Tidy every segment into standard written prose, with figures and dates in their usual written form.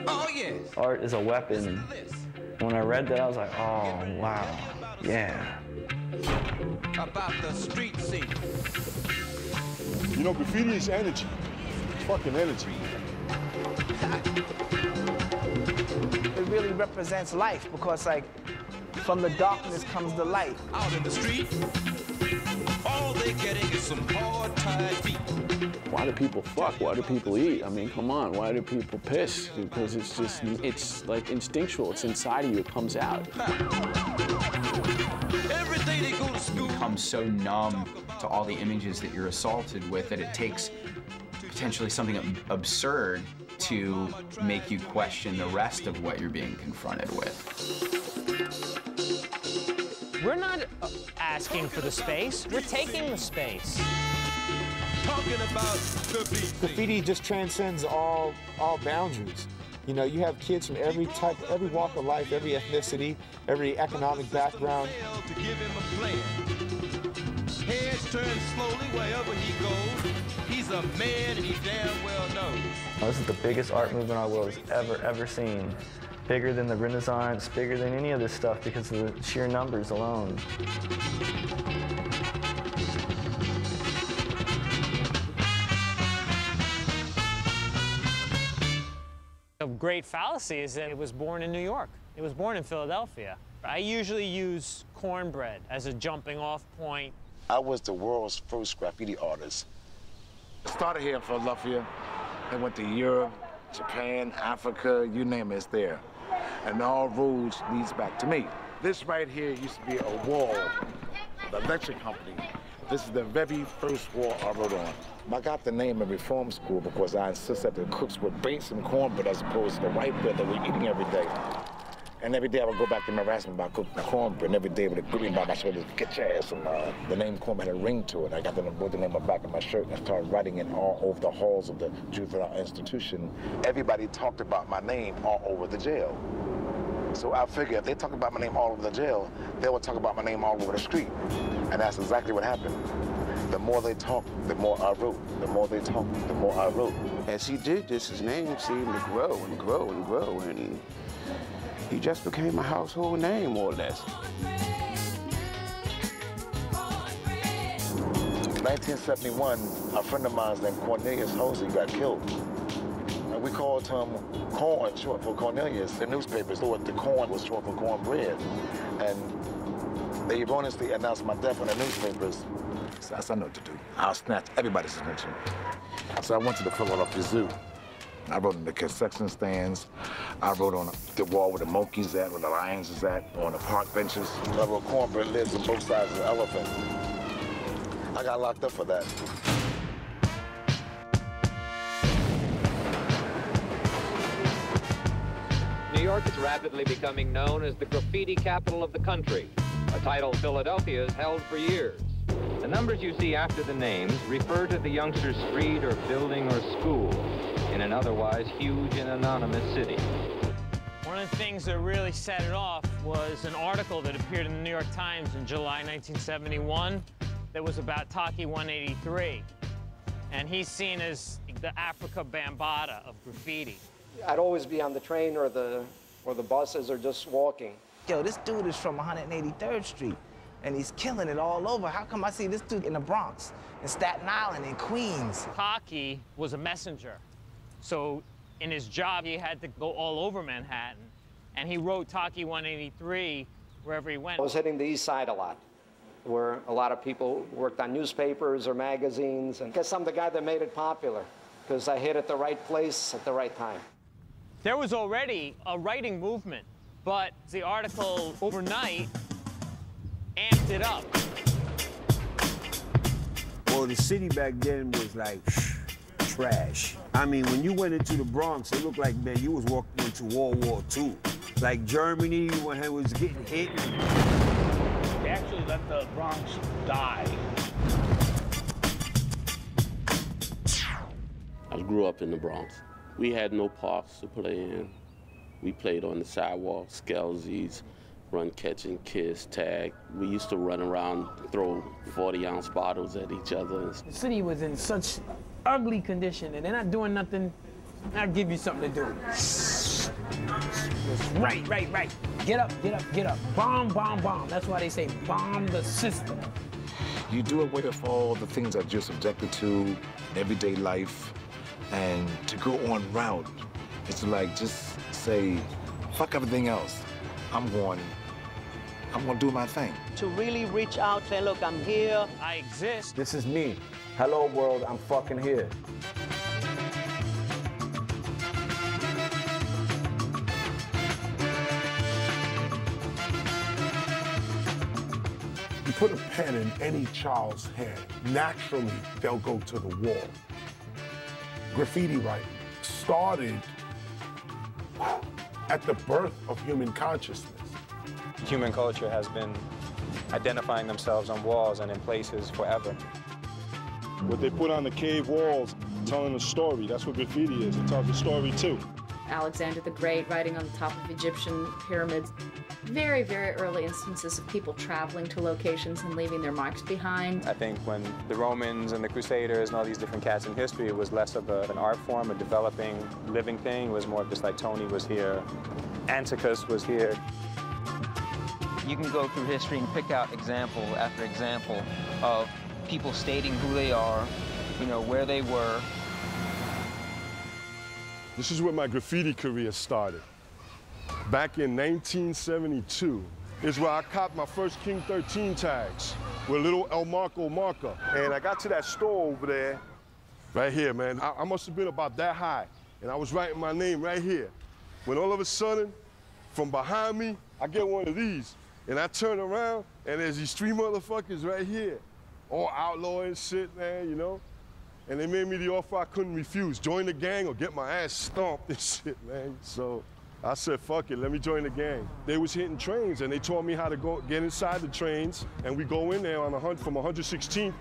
Oh, yes. Art is a weapon. When I read that, I was like, oh, wow, yeah. About the street scene. You know, graffiti is energy. It's fucking energy. It really represents life because, like, from the darkness comes the light. Out in the street, all they're getting is some hard-tied feet. Why do people fuck? Why do people eat? I mean, come on, why do people piss? Because it's just, it's like instinctual. It's inside of you, it comes out. Every day they go to school. Become so numb to all the images that you're assaulted with that it takes potentially something absurd to make you question the rest of what you're being confronted with. We're not asking for the space, we're taking the space. Talking about the beat. Graffiti just transcends all boundaries. You know, you have kids from every type, every walk of life, every ethnicity, every economic background. To give him a plan. Heads turn slowly wherever he goes. He's a man and he damn well knows. This is the biggest art movement our world has ever seen. Bigger than the Renaissance, bigger than any of this stuff because of the sheer numbers alone. A great fallacy is that it was born in New York. It was born in Philadelphia. I usually use cornbread as a jumping off point. I was the world's first graffiti artist. I started here in Philadelphia. I went to Europe, Japan, Africa, you name it, it's there. And all roads leads back to me. This right here used to be a wall, the electric company. This is the very first wall I wrote on. I got the name of reform school because I insisted that the cooks would bake some cornbread as opposed to the white bread that we're eating every day. And every day I would go back to my harassment about cooking the cornbread, and every day would grip me by my shoulder, get your ass. And the name cornbread had a ring to it. I got wrote the name on the back of my shirt and I started writing it all over the halls of the juvenile institution. Everybody talked about my name all over the jail. So I figured if they talk about my name all over the jail, they would talk about my name all over the street. And that's exactly what happened. The more they talked, the more I wrote. The more they talked, the more I wrote. As he did this, his name seemed to grow and grow and grow, and he just became a household name, more or less. 1971, a friend of mine named Cornelius Hosey got killed. And we called him Corn, short for Cornelius. The newspapers thought the corn was short for cornbread. And they erroneously announced my death in the newspapers. So I know what to do. I'll snatch everybody's attention. So I went to the Philadelphia Zoo. I wrote on the concession stands. I wrote on the wall where the monkeys at, where the lions is at, on the park benches. I wrote cornbread lives on both sides of the elephant. I got locked up for that. New York is rapidly becoming known as the graffiti capital of the country, a title Philadelphia has held for years. The numbers you see after the names refer to the youngster's street or building or school in an otherwise huge and anonymous city. One of the things that really set it off was an article that appeared in the New York Times in July 1971 that was about Taki 183. And he's seen as the Africa Bambaataa of graffiti. I'd always be on the train or the buses or just walking. Yo, this dude is from 183rd Street, and he's killing it all over. How come I see this dude in the Bronx, in Staten Island, in Queens? Taki was a messenger. So in his job, he had to go all over Manhattan. And he wrote Taki 183 wherever he went. I was hitting the East Side a lot, where a lot of people worked on newspapers or magazines. And I guess I'm the guy that made it popular, because I hit at the right place at the right time. There was already a writing movement, but the article overnight amped it up. Well, the city back then was like trash. I mean, when you went into the Bronx, it looked like, man, you was walking into World War II. Like Germany, when it was getting hit. They actually let the Bronx die. I grew up in the Bronx. We had no parks to play in. We played on the sidewalks, Skelzies, run, catch, and kiss, tag. We used to run around, throw 40-ounce bottles at each other. The city was in such ugly condition, and they're not doing nothing. I'll give you something to do. Right. Get up. Bomb. That's why they say bomb the system. You do away with all the things that you're subjected to in everyday life, and to go on route, it's like just say, fuck everything else. I'm going to do my thing. To really reach out, say, look, I'm here. I exist. This is me. Hello, world, I'm fucking here. You put a pen in any child's hand, naturally they'll go to the wall. Graffiti writing started at the birth of human consciousness. Human culture has been identifying themselves on walls and in places forever. What they put on the cave walls, telling a story, that's what graffiti is. It tells a story too. Alexander the Great writing on the top of Egyptian pyramids. Very, very early instances of people traveling to locations and leaving their marks behind. I think when the Romans and the Crusaders and all these different cats in history, it was less of an art form, a developing, living thing. It was more just like Tony was here, Anticus was here. You can go through history and pick out example after example of people stating who they are, you know, where they were. This is where my graffiti career started. Back in 1972 is where I copped my first King 13 tags with little El Marco marker. And I got to that store over there, right here, man. I must have been about that high. And I was writing my name right here. When all of a sudden, from behind me, I get one of these. And I turn around, and there's these three motherfuckers right here. All outlaw and shit, man, you know? And they made me the offer I couldn't refuse. Join the gang or get my ass stomped and shit, man. So I said, fuck it, let me join the gang. They was hitting trains, and they taught me how to get inside the trains, and we go in there on from 116th,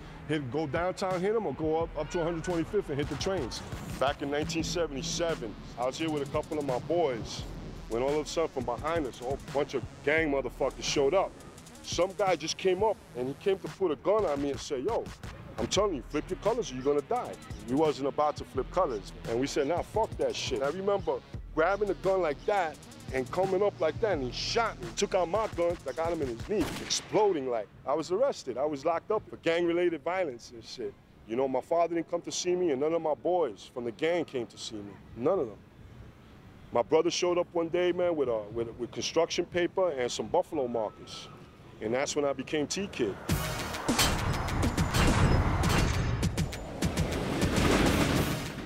go downtown, hit them, or go up to 125th and hit the trains. Back in 1977, I was here with a couple of my boys, when all of a sudden from behind us, a whole bunch of gang motherfuckers showed up. Some guy just came up, and he came to put a gun on me and say, yo, I'm telling you, flip your colors or you're gonna die. We wasn't about to flip colors. And we said, nah, fuck that shit. I remember grabbing the gun like that and coming up like that, and he shot me. Took out my gun, I got him in his knee, exploding like. I was arrested. I was locked up for gang-related violence and shit. You know, my father didn't come to see me, and none of my boys from the gang came to see me. None of them. My brother showed up one day, man, with construction paper and some buffalo markers. And that's when I became T-Kid.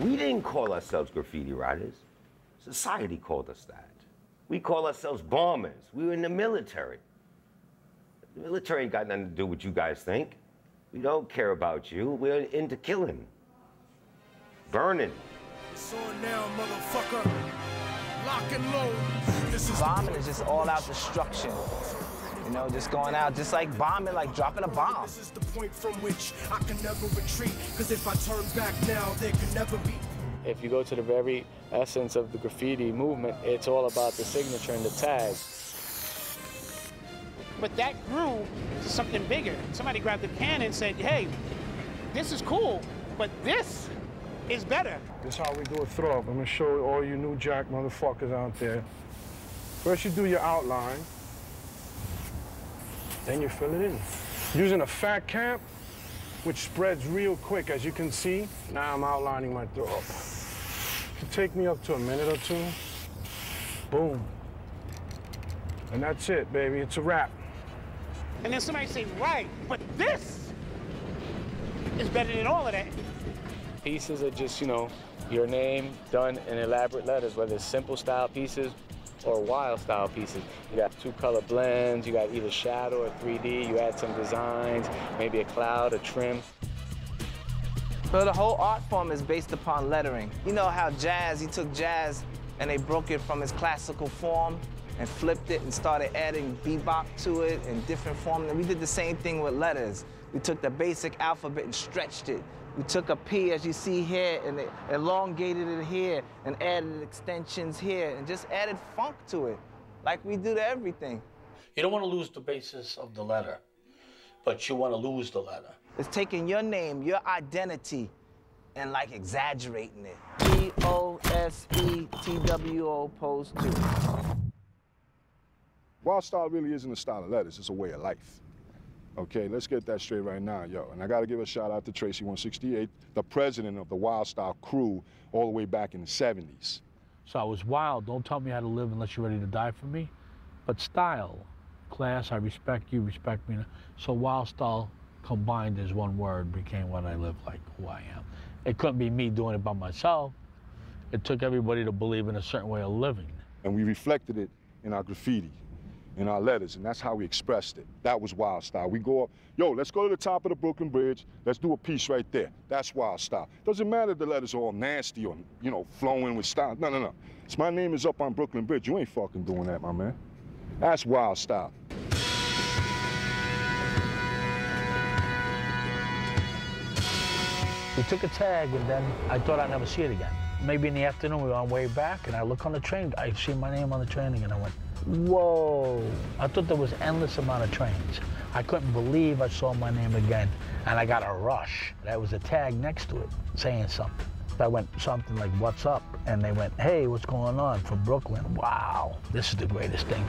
We didn't call ourselves graffiti writers. Society called us that. We call ourselves bombers. We were in the military. The military ain't got nothing to do with what you guys think. We don't care about you. We're into killing, burning. It's on now, motherfucker. Lock and load. Bombing is just all-out destruction. You know, just going out, just like bombing, like dropping a bomb. This is the point from which I can never retreat, because if I turn back now, there can never be. If you go to the very essence of the graffiti movement, it's all about the signature and the tag. But that grew to something bigger. Somebody grabbed the can and said, hey, this is cool, but this is better. This is how we do a throw up. I'm gonna show all you New Jack motherfuckers out there. First you do your outline, then you fill it in. Using a fat cap, which spreads real quick, as you can see. Now I'm outlining my throw up. It could take me up to a minute or two. Boom. And that's it, baby, it's a wrap. And then somebody say, right, but this is better than all of that. Pieces are just, you know, your name done in elaborate letters, whether it's simple style pieces or wild style pieces. You got two color blends, you got either shadow or 3D, you add some designs, maybe a cloud, a trim. So the whole art form is based upon lettering. You know how jazz, he took jazz and they broke it from its classical form and flipped it and started adding bebop to it in different forms. And we did the same thing with letters. We took the basic alphabet and stretched it. We took a P, as you see here, and elongated it here, and added extensions here, and just added funk to it, like we do to everything. You don't want to lose the basis of the letter, but you want to lose the letter. It's taking your name, your identity, and like exaggerating it. P-O-S-E-T-W-O opposed to. Wild style really isn't a style of letters, it's a way of life. Okay, let's get that straight right now, yo. And I gotta give a shout out to Tracy 168, the president of the Wild Style crew all the way back in the 70s. So I was wild. Don't tell me how to live unless you're ready to die for me. But style, class, I respect you, respect me. So wild style combined as one word became what I live like, who I am. It couldn't be me doing it by myself. It took everybody to believe in a certain way of living. And we reflected it in our graffiti, in our letters, and that's how we expressed it. That was wild style. We go up, yo, let's go to the top of the Brooklyn Bridge. Let's do a piece right there. That's wild style. Doesn't matter if the letters are all nasty or, you know, flowing with style. No, no, no. It's my name is up on Brooklyn Bridge. You ain't fucking doing that, my man. That's wild style. We took a tag, and then I thought I'd never see it again. Maybe in the afternoon, we were on the way back, and I look on the train. I see my name on the train, and I went, whoa. I thought there was endless amount of trains. I couldn't believe I saw my name again, and I got a rush. There was a tag next to it saying something. I went something like, what's up? And they went, hey, what's going on from Brooklyn? Wow, this is the greatest thing.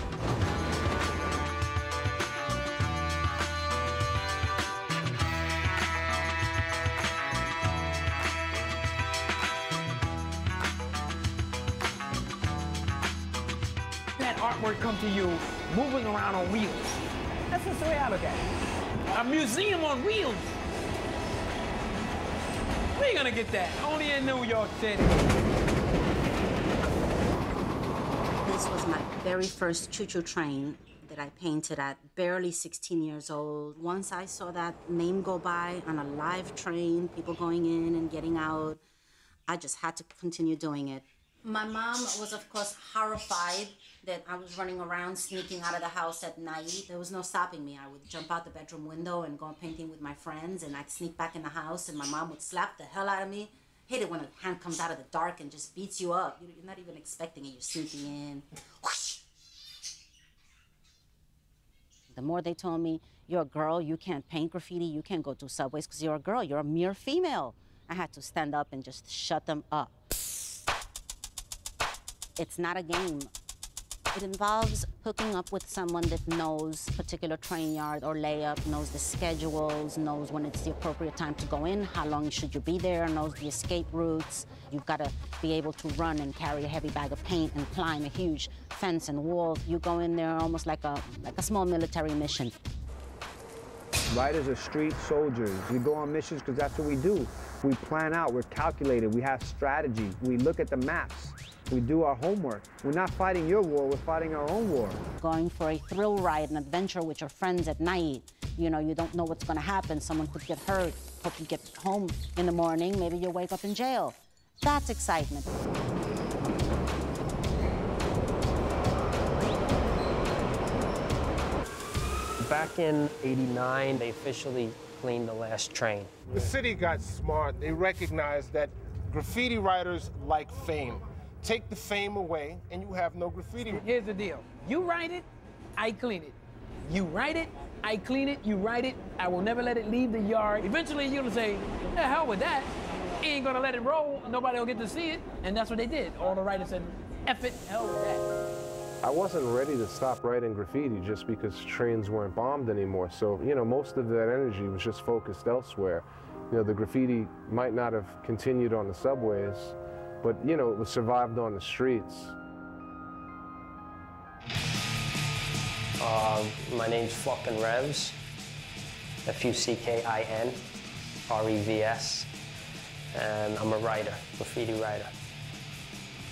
That artwork come to you moving around on wheels. That's just the way I look at it. A museum on wheels. Where you gonna get that? Only in New York City. This was my very first choo-choo train that I painted at barely 16 years old. Once I saw that name go by on a live train, people going in and getting out, I just had to continue doing it. My mom was, of course, horrified that I was running around sneaking out of the house at night. There was no stopping me. I would jump out the bedroom window and go painting with my friends, and I'd sneak back in the house, and my mom would slap the hell out of me. Hate it when a hand comes out of the dark and just beats you up. You're not even expecting it. You're sneaking in. Whoosh. The more they told me, you're a girl, you can't paint graffiti, you can't go to subways because you're a girl, you're a mere female. I had to stand up and just shut them up. It's not a game. It involves hooking up with someone that knows a particular train yard or layup, knows the schedules, knows when it's the appropriate time to go in, how long should you be there, knows the escape routes. You've got to be able to run and carry a heavy bag of paint and climb a huge fence and wall. You go in there almost like a small military mission. Writers are street soldiers. We go on missions because that's what we do. We plan out, we're calculated, we have strategy, we look at the maps. We do our homework. We're not fighting your war, we're fighting our own war. Going for a thrill ride, an adventure with your friends at night. You know, you don't know what's gonna happen. Someone could get hurt. Hope you get home in the morning, maybe you'll wake up in jail. That's excitement. Back in '89, they officially cleaned the last train. The city got smart. They recognized that graffiti writers like fame. Take the fame away, and you have no graffiti. Here's the deal. You write it, I clean it. You write it, I clean it, you write it, I will never let it leave the yard. Eventually, you're gonna say, the hell with that. Ain't gonna let it roll, nobody will get to see it, and that's what they did. All the writers said, F it, hell with that. I wasn't ready to stop writing graffiti just because trains weren't bombed anymore. So, you know, most of that energy was just focused elsewhere. You know, the graffiti might not have continued on the subways, but, you know, it was survived on the streets. My name's Fucking Revs, F-U-C-K-I-N-R-E-V-S, and I'm a writer, graffiti writer.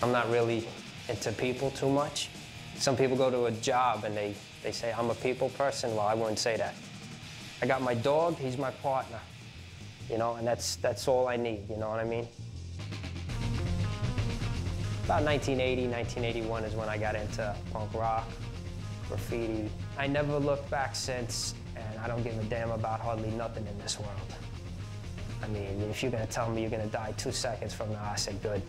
I'm not really into people too much. Some people go to a job and they say, I'm a people person. Well, I wouldn't say that. I got my dog, he's my partner, you know, and that's all I need, you know what I mean? About 1980, 1981 is when I got into punk rock, graffiti. I never looked back since, and I don't give a damn about hardly nothing in this world. I mean, if you're gonna tell me you're gonna die 2 seconds from now, I said good.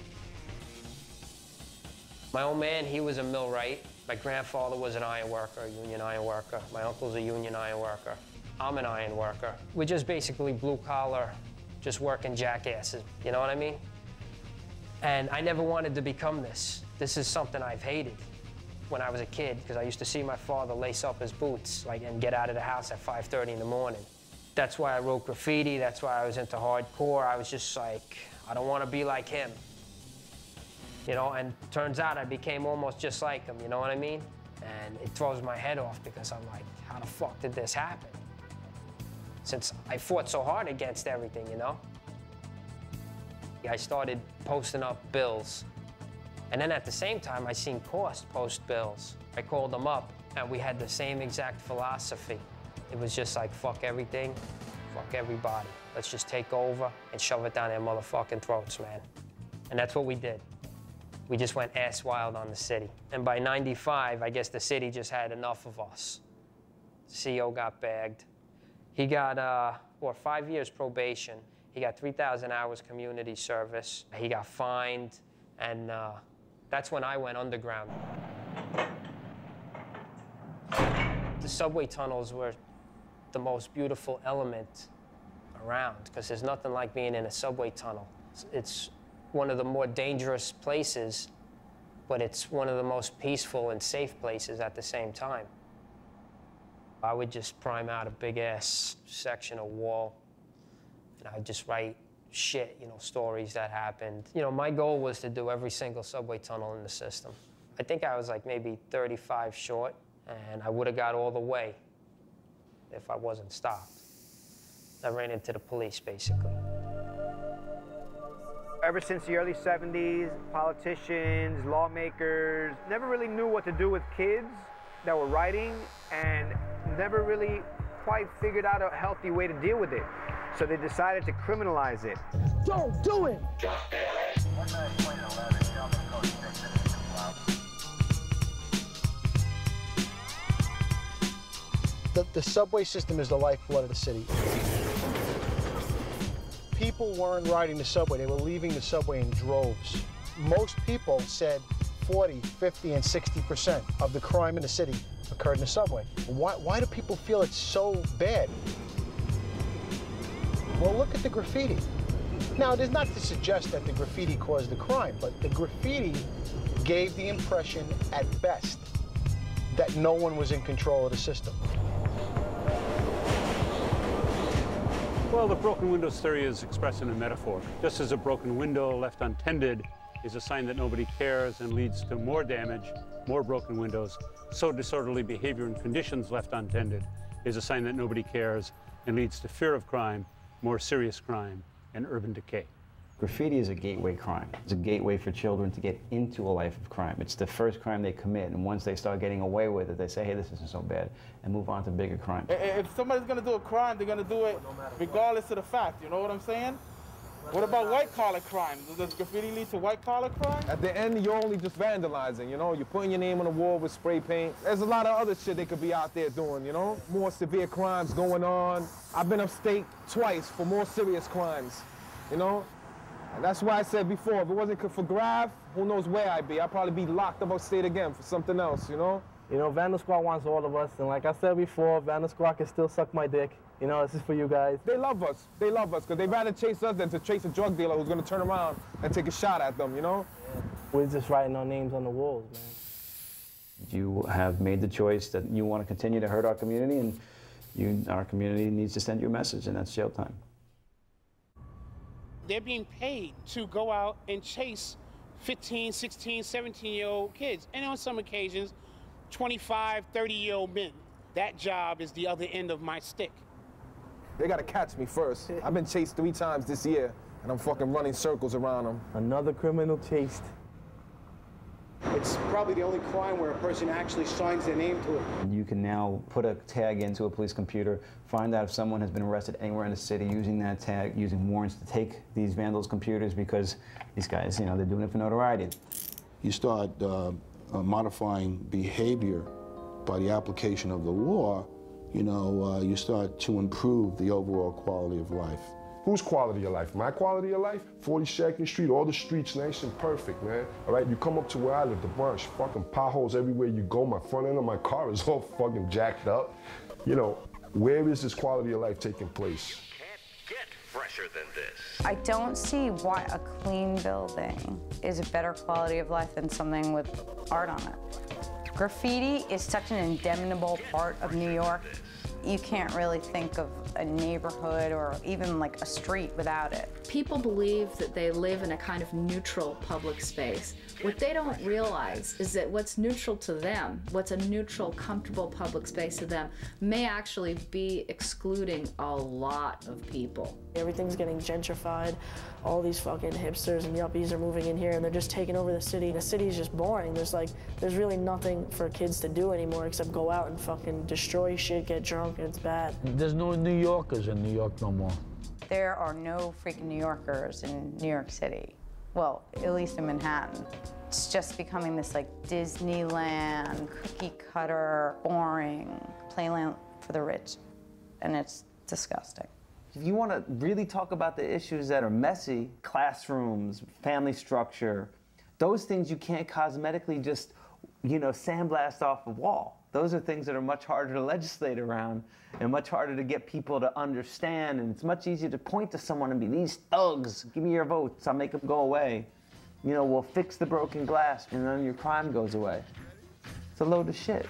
My old man, he was a millwright. My grandfather was an iron worker, a union iron worker. My uncle's a union iron worker. I'm an iron worker. We're just basically blue collar, just working jackasses, you know what I mean? And I never wanted to become this. This is something I've hated when I was a kid, because I used to see my father lace up his boots, like, and get out of the house at 5:30 in the morning. That's why I wrote graffiti, that's why I was into hardcore. I was just like, I don't want to be like him. You know, and turns out I became almost just like him, you know what I mean? And it throws my head off because I'm like, how the fuck did this happen? Since I fought so hard against everything, you know? I started posting up bills. And then at the same time, I seen Cost post bills. I called them up, and we had the same exact philosophy. It was just like, fuck everything, fuck everybody. Let's just take over and shove it down their motherfucking throats, man. And that's what we did. We just went ass wild on the city. And by '95, I guess the city just had enough of us. CO got bagged. He got 5 years probation. He got 3,000 hours community service. He got fined, and that's when I went underground. The subway tunnels were the most beautiful element around, because there's nothing like being in a subway tunnel. It's one of the more dangerous places, but it's one of the most peaceful and safe places at the same time. I would just prime out a big-ass section of wall, and I'd just write shit, you know, stories that happened. You know, my goal was to do every single subway tunnel in the system. I think I was like maybe 35 short, and I would have got all the way if I wasn't stopped. I ran into the police, basically. Ever since the early 70s, politicians, lawmakers never really knew what to do with kids that were writing, and never really quite figured out a healthy way to deal with it. So they decided to criminalize it. Don't do it! The subway system is the lifeblood of the city. People weren't riding the subway, they were leaving the subway in droves. Most people said 40, 50, and 60% of the crime in the city occurred in the subway. Why do people feel it's so bad? Well, look at the graffiti. Now, it is not to suggest that the graffiti caused the crime, but the graffiti gave the impression, at best, that no one was in control of the system. Well, the broken windows theory is expressed in a metaphor. Just as a broken window left untended is a sign that nobody cares and leads to more damage, more broken windows, so disorderly behavior and conditions left untended is a sign that nobody cares and leads to fear of crime, more serious crime, and urban decay. Graffiti is a gateway crime. It's a gateway for children to get into a life of crime. It's the first crime they commit, and once they start getting away with it, they say, hey, this isn't so bad, and move on to bigger crime. If somebody's gonna do a crime, they're gonna do it regardless of the fact, you know what I'm saying? What about white-collar crime? Does graffiti lead to white-collar crime? At the end, you're only just vandalizing, you know? You're putting your name on the wall with spray paint. There's a lot of other shit they could be out there doing, you know? More severe crimes going on. I've been upstate twice for more serious crimes, you know? And that's why I said before, if it wasn't for Grav, who knows where I'd be. I'd probably be locked up upstate again for something else, you know? You know, Vandal Squad wants all of us, and like I said before, Vandal Squad can still suck my dick. You know, this is for you guys. They love us. They love us, because they'd rather chase us than to chase a drug dealer who's going to turn around and take a shot at them, you know? Yeah. We're just writing our names on the walls, man. You have made the choice that you want to continue to hurt our community, and our community needs to send you a message, and that's jail time. They're being paid to go out and chase 15, 16, 17-year-old kids, and on some occasions, 25, 30-year-old men. That job is the other end of my stick. They gotta catch me first. I've been chased 3 times this year, and I'm fucking running circles around them. Another criminal chased. It's probably the only crime where a person actually signs their name to it. You can now put a tag into a police computer, find out if someone has been arrested anywhere in the city using that tag, using warrants to take these vandals' computers, because these guys, you know, they're doing it for notoriety. You start modifying behavior by the application of the law, you know, you start to improve the overall quality of life. Whose quality of life? My quality of life? 42nd Street, all the streets nice and perfect, man. All right, you come up to where I live, the Bronx, fucking potholes everywhere you go. My front end of my car is all fucking jacked up. You know, where is this quality of life taking place? Fresher than this. I don't see why a clean building is a better quality of life than something with art on it. Graffiti is such an indemnable part of New York. You can't really think of a neighborhood or even like a street without it. People believe that they live in a kind of neutral public space. What they don't realize is that what's neutral to them, what's a neutral, comfortable public space to them, may actually be excluding a lot of people. Everything's getting gentrified. All these fucking hipsters and yuppies are moving in here and they're just taking over the city. The city's just boring. There's really nothing for kids to do anymore except go out and fucking destroy shit, get drunk, and it's bad. There's no New Yorkers in New York no more. There are no freaking New Yorkers in New York City. Well, at least in Manhattan. It's just becoming this like Disneyland, cookie cutter, boring playland for the rich, and it's disgusting. If you want to really talk about the issues that are messy, classrooms, family structure, those things you can't cosmetically just, you know, sandblast off a wall. Those are things that are much harder to legislate around and much harder to get people to understand. And it's much easier to point to someone and be, these thugs, give me your votes, I'll make them go away. You know, we'll fix the broken glass and then your crime goes away. It's a load of shit.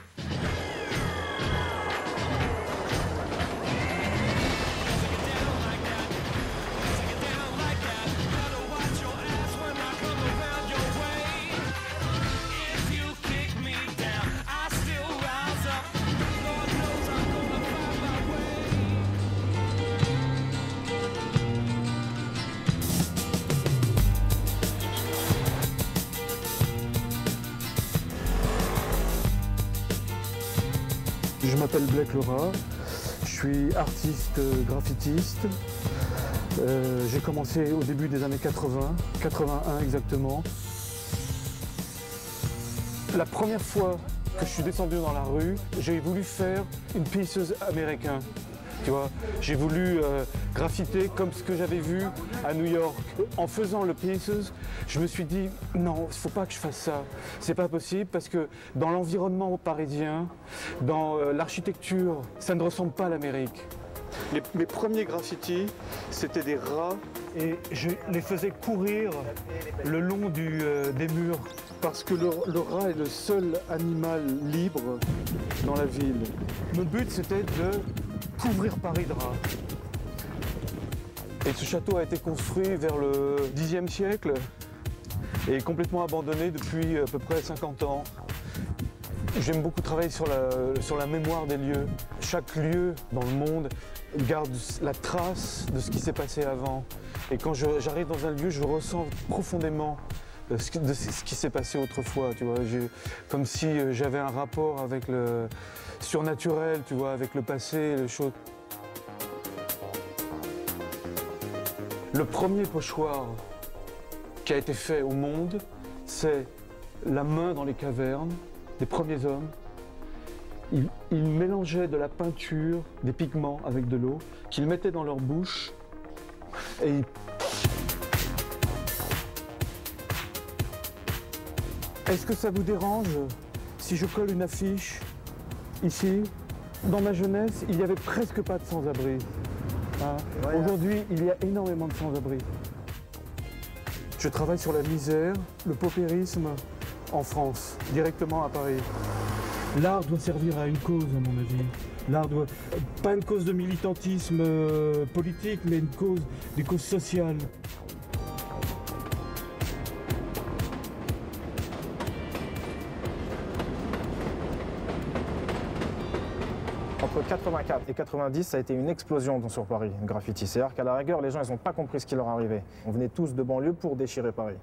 Je m'appelle Blake Laura, je suis artiste graffitiste. J'ai commencé au début des années 80, 81 exactement. La première fois que je suis descendu dans la rue, j'ai voulu faire une pieces américaine. Tu vois, j'ai voulu graffiter comme ce que j'avais vu à New York. En faisant le Pieces, je me suis dit non, il ne faut pas que je fasse ça. C'est pas possible parce que dans l'environnement parisien, dans l'architecture, ça ne ressemble pas à l'Amérique. Mes premiers graffitis, c'était des rats et je les faisais courir le long des murs parce que le rat est le seul animal libre dans la ville. Mon but, c'était de couvrir Paris de rats. Et ce château a été construit vers le Xe siècle et est complètement abandonné depuis à peu près 50 ans. J'aime beaucoup travailler sur la mémoire des lieux. Chaque lieu dans le monde garde la trace de ce qui s'est passé avant. Et quand j'arrive dans un lieu, je ressens profondément ce qui s'est passé autrefois. Tu vois, comme si j'avais un rapport avec le surnaturel, tu vois, avec le passé, les choses. Le premier pochoir qui a été fait au monde, c'est la main dans les cavernes des premiers hommes. Ils mélangeaient de la peinture, des pigments avec de l'eau, qu'ils mettaient dans leur bouche et Est-ce que ça vous dérange si je colle une affiche ici? Dans ma jeunesse, il n'y avait presque pas de sans-abri. Hein? Aujourd'hui, il y a énormément de sans-abri. Je travaille sur la misère, le paupérisme en France, directement à Paris. L'art doit servir à une cause, à mon avis. L'art doit... Pas une cause de militantisme politique, mais des causes sociales. Entre 84 et 90, ça a été une explosion sur Paris, le graffiti. C'est-à-dire qu'à la rigueur, les gens n'ont pas compris ce qui leur arrivait. On venait tous de banlieue pour déchirer Paris.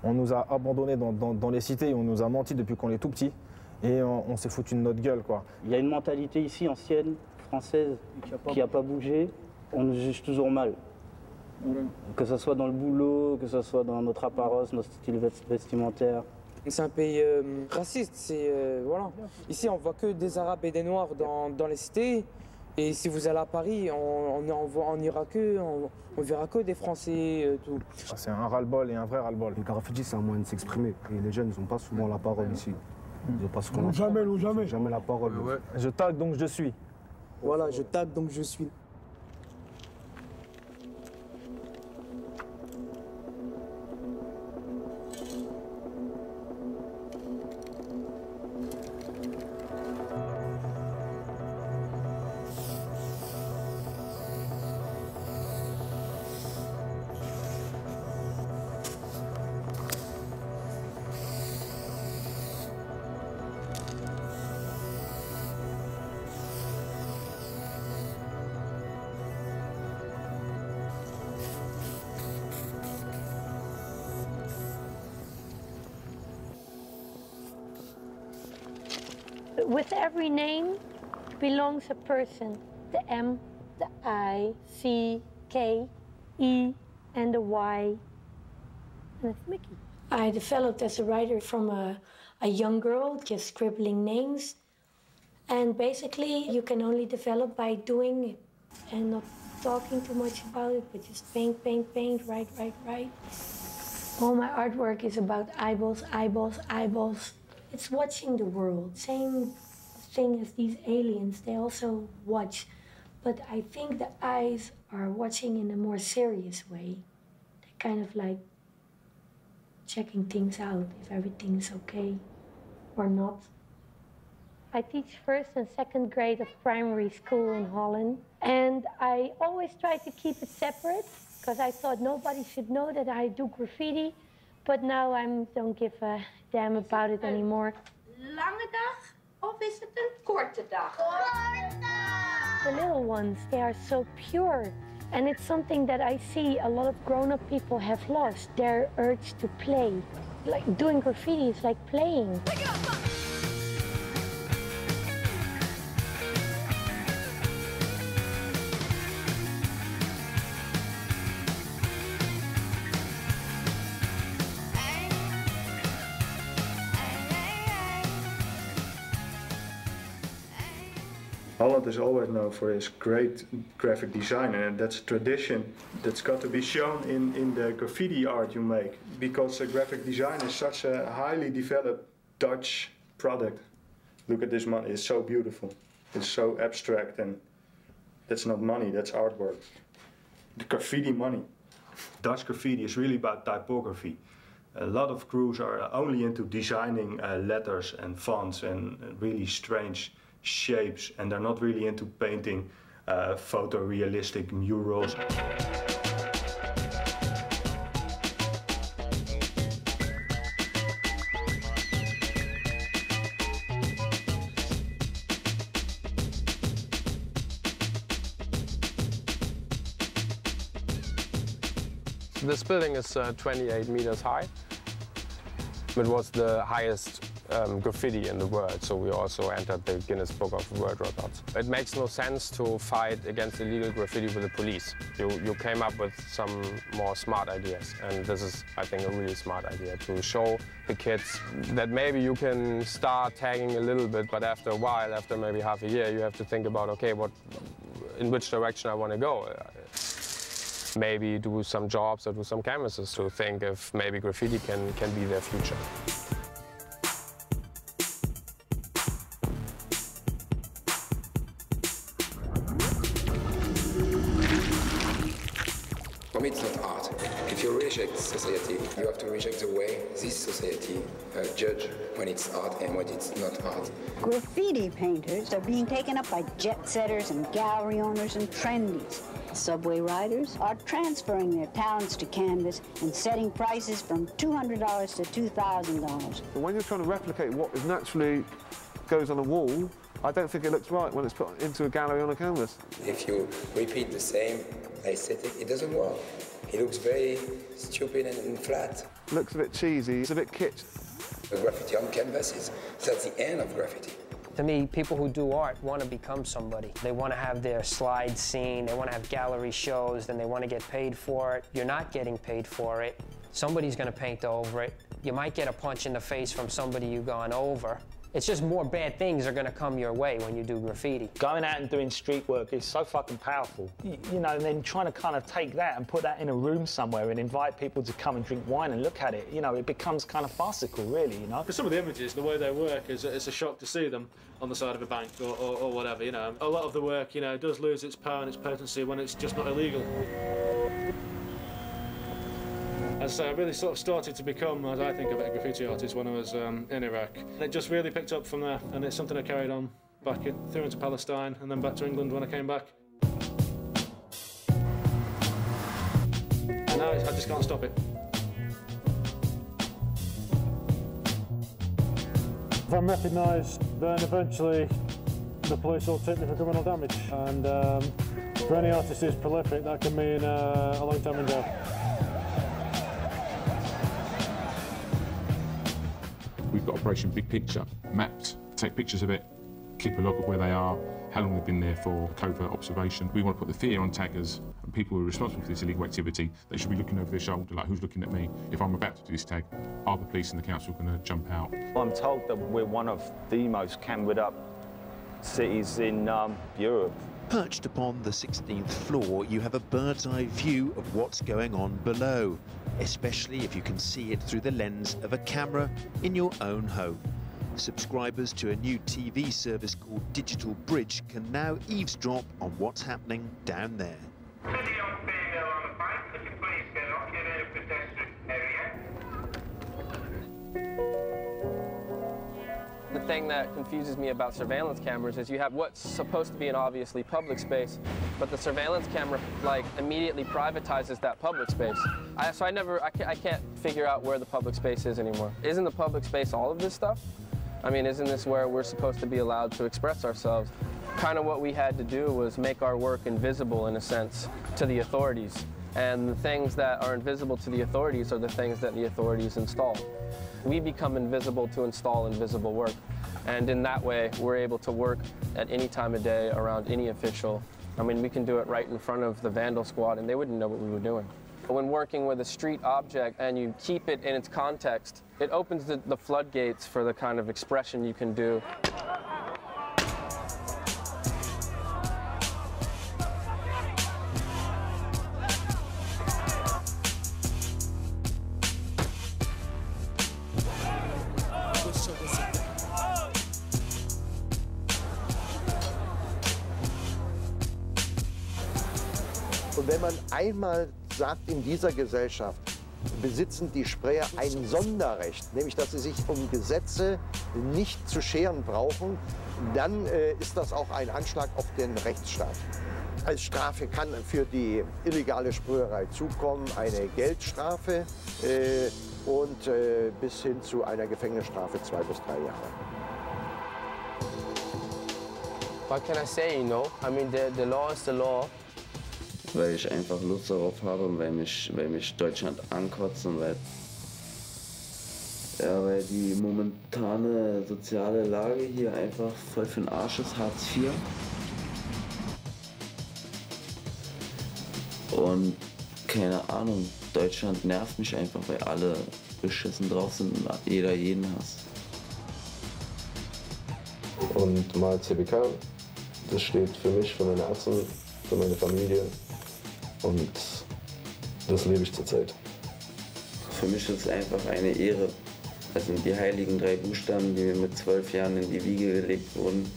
On nous a abandonnés dans les cités, on nous a menti depuis qu'on est tout petit. Et on s'est foutu de notre gueule, quoi. Il y a une mentalité ici, ancienne, française, qui n'a pas bougé. On nous juge toujours mal. Que ce soit dans le boulot, que ce soit dans notre apparence, notre style vestimentaire. C'est un pays raciste, voilà. Ici, on voit que des Arabes et des Noirs dans les cités. Et si vous allez à Paris, on n'ira que, on verra que des Français, tout. C'est un ras-le-bol et un vrai ras-le-bol. Le graffiti, c'est un moyen de s'exprimer. Et les jeunes, ils n'ont pas souvent la parole ici. Ils n'ont pas souvent Jamais la parole. Je tag donc je suis. Voilà, je tag donc je suis. With every name belongs a person. The M, the I, C, K, E, and the Y. And it's Mickey. I developed as a writer from a young girl, just scribbling names. And basically, you can only develop by doing it and not talking too much about it, but just paint, paint, paint, write, write, write. All my artwork is about eyeballs, eyeballs, eyeballs. It's watching the world, same thing as these aliens, they also watch. But I think the eyes are watching in a more serious way. They're kind of like checking things out, if everything's okay or not. I teach first and second grade of primary school in Holland. And I always try to keep it separate, because I thought nobody should know that I do graffiti. But now I don't give a damn about it anymore. Lange dag of is het een korte dag? Korte dag! The little ones, they are so pure. And it's something that I see a lot of grown-up people have lost, their urge to play. Like doing graffiti is like playing. Holland is always known for its great graphic design, and that's a tradition that's got to be shown in the graffiti art you make, because graphic design is such a highly developed Dutch product. Look at this money, it's so beautiful. It's so abstract, and that's not money, that's artwork. The graffiti money. Dutch graffiti is really about typography. A lot of crews are only into designing letters and fonts and really strange shapes, and they're not really into painting photorealistic murals. This building is 28 meters high. It was the highest graffiti in the world, so we also entered the Guinness Book of World Records. It makes no sense to fight against illegal graffiti with the police. You came up with some more smart ideas, and this is, I think, a really smart idea to show the kids that maybe you can start tagging a little bit, but after a while, after maybe half a year, you have to think about, okay, in which direction I want to go. Maybe do some jobs or do some canvases to think if maybe graffiti can be their future. For me, it's not art. If you reject society, you have to reject the way this society judge when it's art and when it's not art. Graffiti painters are being taken up by jet setters and gallery owners and trendies. Subway riders are transferring their talents to canvas and setting prices from $200 to $2,000. But when you're trying to replicate what is naturally goes on a wall, I don't think it looks right when it's put into a gallery on a canvas. If you repeat the same aesthetic, it doesn't work. It looks very stupid and flat. It looks a bit cheesy, it's a bit kitsch. The graffiti on canvases, that's the end of graffiti. To me, people who do art want to become somebody. They want to have their slide scene, they want to have gallery shows, then they want to get paid for it. You're not getting paid for it. Somebody's going to paint over it. You might get a punch in the face from somebody you've gone over, It's just more bad things are gonna come your way when you do graffiti. Going out and doing street work is so fucking powerful. You know, and then trying to kind of take that and put that in a room somewhere and invite people to come and drink wine and look at it, you know, it becomes kind of farcical, really, you know. For some of the images, the way they work, it's a shock to see them on the side of a bank or whatever, you know. A lot of the work, you know, does lose its power and its potency when it's just not illegal. As I say, I really sort of started to become, as I think of it, a graffiti artist when I was in Iraq. And it just really picked up from there, and it's something I carried on back through into Palestine and then back to England when I came back. And now I just can't stop it. If I'm recognised, then eventually the police will take me for criminal damage. And for any artist who's prolific, that can mean a long time in jail. We've got Operation Big Picture mapped, take pictures of it, keep a log of where they are, how long they've been there for, covert observation. We want to put the fear on taggers and people who are responsible for this illegal activity. They should be looking over their shoulder, like, who's looking at me? If I'm about to do this tag, are the police and the council going to jump out? I'm told that we're one of the most cambered up cities in Europe. Perched upon the 16th floor, you have a bird's-eye view of what's going on below, especially if you can see it through the lens of a camera in your own home. Subscribers to a new TV service called Digital Bridge can now eavesdrop on what's happening down there. The thing that confuses me about surveillance cameras is you have what's supposed to be an obviously public space, but the surveillance camera like immediately privatizes that public space. I can't figure out where the public space is anymore. Isn't the public space all of this stuff? I mean, isn't this where we're supposed to be allowed to express ourselves? Kind of what we had to do was make our work invisible, in a sense, to the authorities. And the things that are invisible to the authorities are the things that the authorities install. We become invisible to install invisible work. And in that way, we're able to work at any time of day around any official. I mean, we can do it right in front of the Vandal Squad and they wouldn't know what we were doing. When working with a street object and you keep it in its context, it opens the floodgates for the kind of expression you can do. Und wenn man einmal sagt, in dieser Gesellschaft besitzen die Sprayer ein Sonderrecht, nämlich dass sie sich um Gesetze nicht zu scheren brauchen, dann ist das auch ein Anschlag auf den Rechtsstaat. Als Strafe kann für die illegale Sprüherei zukommen eine Geldstrafe und bis hin zu einer Gefängnisstrafe 2 bis 3 Jahre. What can I say, you know? I mean, the law is the law. Weil ich einfach Lust darauf habe und weil mich Deutschland ankotzt und weil die momentane soziale Lage hier einfach voll für den Arsch ist, Hartz IV. Und keine Ahnung, Deutschland nervt mich einfach, weil alle beschissen drauf sind und jeder jeden hasst. Und mal CBK, das steht für mich, für meine Ärzte, für meine Familie. Und das lebe ich zurzeit. Für mich ist es einfach eine Ehre. Das sind die heiligen 3 Buchstaben, die mir mit 12 Jahren in die Wiege gelegt wurden,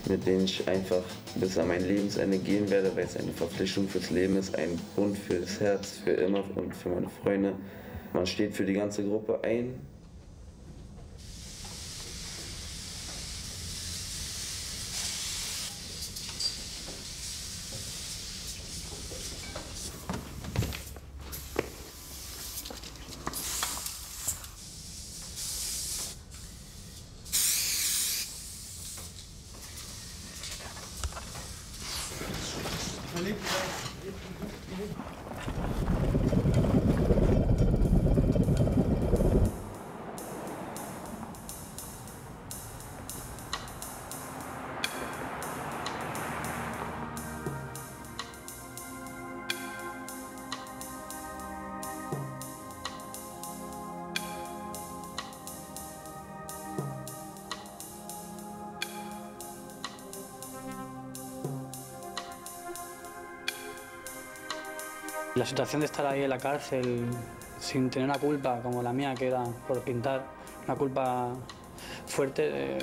mit denen ich einfach bis an mein Lebensende gehen werde, weil es eine Verpflichtung fürs Leben ist, ein Bund fürs Herz, für immer und für meine Freunde. Man steht für die ganze Gruppe ein. La situación de estar ahí en la cárcel sin tener una culpa como la mía, que era por pintar, una culpa fuerte,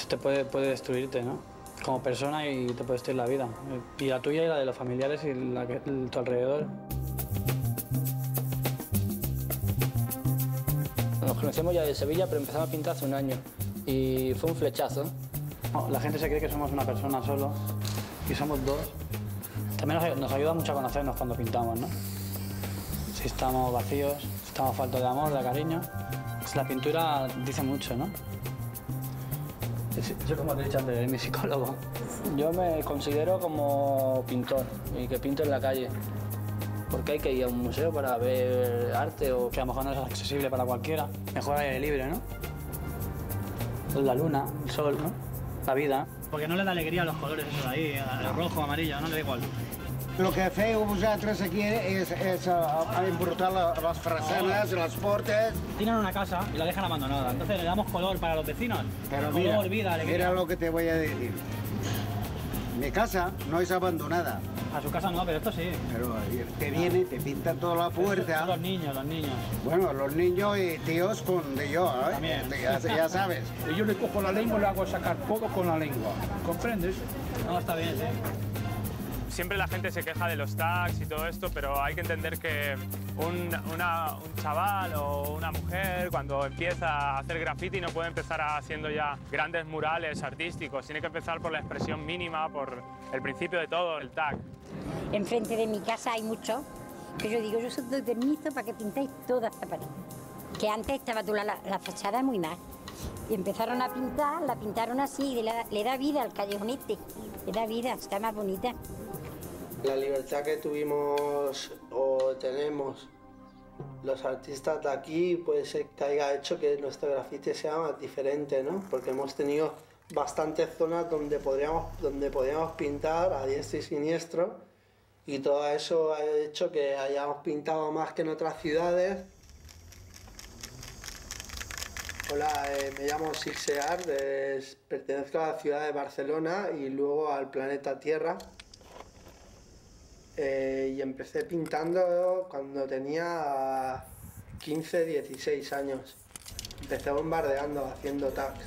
te puede destruirte, ¿no? Como persona y te puede destruir la vida. Y la tuya y la de los familiares y la que tu alrededor. Nos conocemos ya de Sevilla, pero empezamos a pintar hace un año. Y fue un flechazo. No, la gente se cree que somos una persona solo y somos dos. También nos ayuda mucho a conocernos cuando pintamos, ¿no? Si estamos vacíos, si estamos faltos de amor, de cariño. Pues la pintura dice mucho, ¿no? Yo, como te he dicho antes, soy mi psicólogo. Yo me considero como pintor y que pinto en la calle. Porque hay que ir a un museo para ver arte o... Que a lo mejor no es accesible para cualquiera. Mejor aire libre, ¿no? La luna, el sol, ¿no? La vida. Porque no le da alegría a los colores esos de ahí, el rojo, amarillo, no le da igual. Lo que feu vosaltres aquí es embrutar las frasenas, las portes. Tienen una casa y la dejan abandonada, entonces le damos color para los vecinos. Pero color, vida, alegría. mira lo que te voy a decir. Mi casa no es abandonada. A su casa no, pero esto sí. Pero te viene, te pinta toda la puerta. Son los niños, los niños. Bueno, los niños y tíos con de yo, ¿eh? También. Ya sabes. Y yo le cojo la lengua y le hago sacar todo con la lengua. ¿Comprendes? No, está bien, sí. Siempre la gente se queja de los tags y todo esto, pero hay que entender que un chaval o una mujer cuando empieza a hacer graffiti no puede empezar haciendo ya grandes murales artísticos. Tiene que empezar por la expresión mínima, por el principio de todo, el tag. Enfrente de mi casa hay mucho que yo digo, yo os doy permiso para que pintéis toda esta pared. Que antes estaba toda la fachada muy mal. Y empezaron a pintar, la pintaron así, y le da vida al callejonete. Le da vida, está más bonita. La libertad que tuvimos o tenemos los artistas de aquí puede ser que haya hecho que nuestro grafiti sea más diferente, ¿no? Porque hemos tenido bastantes zonas donde podíamos pintar a diestro y siniestro y todo eso ha hecho que hayamos pintado más que en otras ciudades. Hola, me llamo Sixear, pertenezco a la ciudad de Barcelona y luego al planeta Tierra. Y empecé pintando cuando tenía 15, 16 años. Empecé bombardeando, haciendo tags.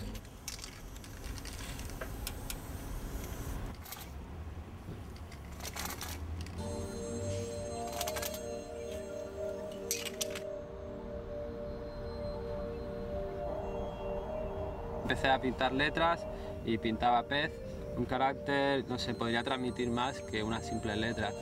Empecé a pintar letras y pintaba pez. Un carácter no se podría transmitir más que una simple letra.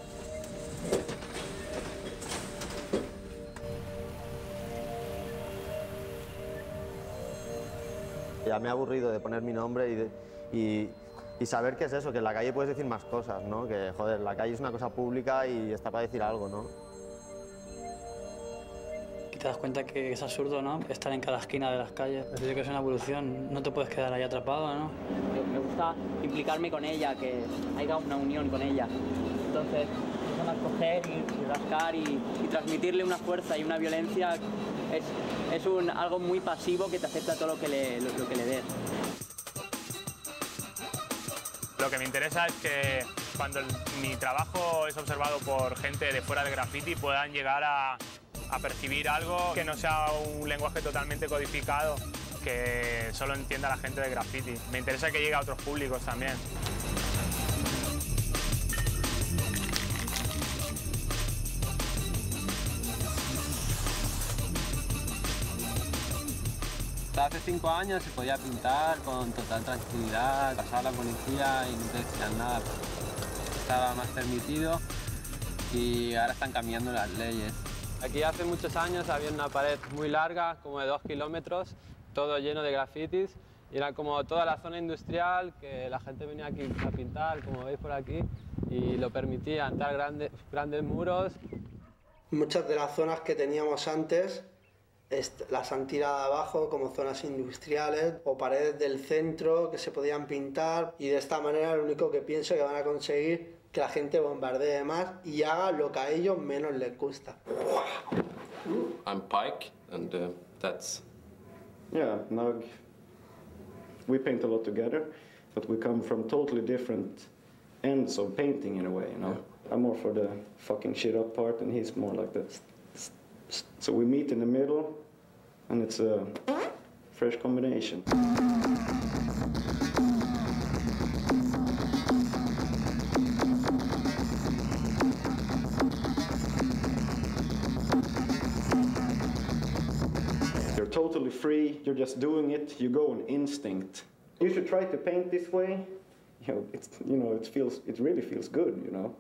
Ya me he aburrido de poner mi nombre y saber qué es eso, que en la calle puedes decir más cosas, ¿no? Que, joder, la calle es una cosa pública y está para decir algo, ¿no? Y te das cuenta que es absurdo, ¿no? Estar en cada esquina de las calles. Es decir, que es una evolución, no te puedes quedar ahí atrapado, ¿no? Me gusta implicarme con ella, que haya una unión con ella. Entonces, empiezan a coger y rascar y transmitirle una fuerza y una violencia. Es algo muy pasivo que te acepta todo lo que le des. Lo que me interesa es que cuando mi trabajo es observado por gente de fuera de graffiti puedan llegar a percibir algo que no sea un lenguaje totalmente codificado, que solo entienda la gente de graffiti. Me interesa que llegue a otros públicos también. Hasta hace 5 años se podía pintar con total tranquilidad, pasaba la policía y no te decían nada. Estaba más permitido y ahora están cambiando las leyes. Aquí hace muchos años había una pared muy larga, como de 2 kilómetros, todo lleno de grafitis. Y era como toda la zona industrial, que la gente venía aquí a pintar, como veis por aquí, y lo permitían, tal grandes muros. Muchas de las zonas que teníamos antes las han tirado abajo como zonas industriales o paredes del centro que se podían pintar y de esta manera lo único que pienso que van a conseguir que la gente bombardee más y haga lo que a ellos menos les gusta. I'm Pike and that's... Yeah, Nug. We paint a lot together, but we come from totally different ends of painting in a way, you know? I'm more for the fucking shit up part, and he's more like the... So we meet in the middle, and it's a fresh combination. You're totally free, you're just doing it, you go on instinct. You should try to paint this way. It really feels good, you know.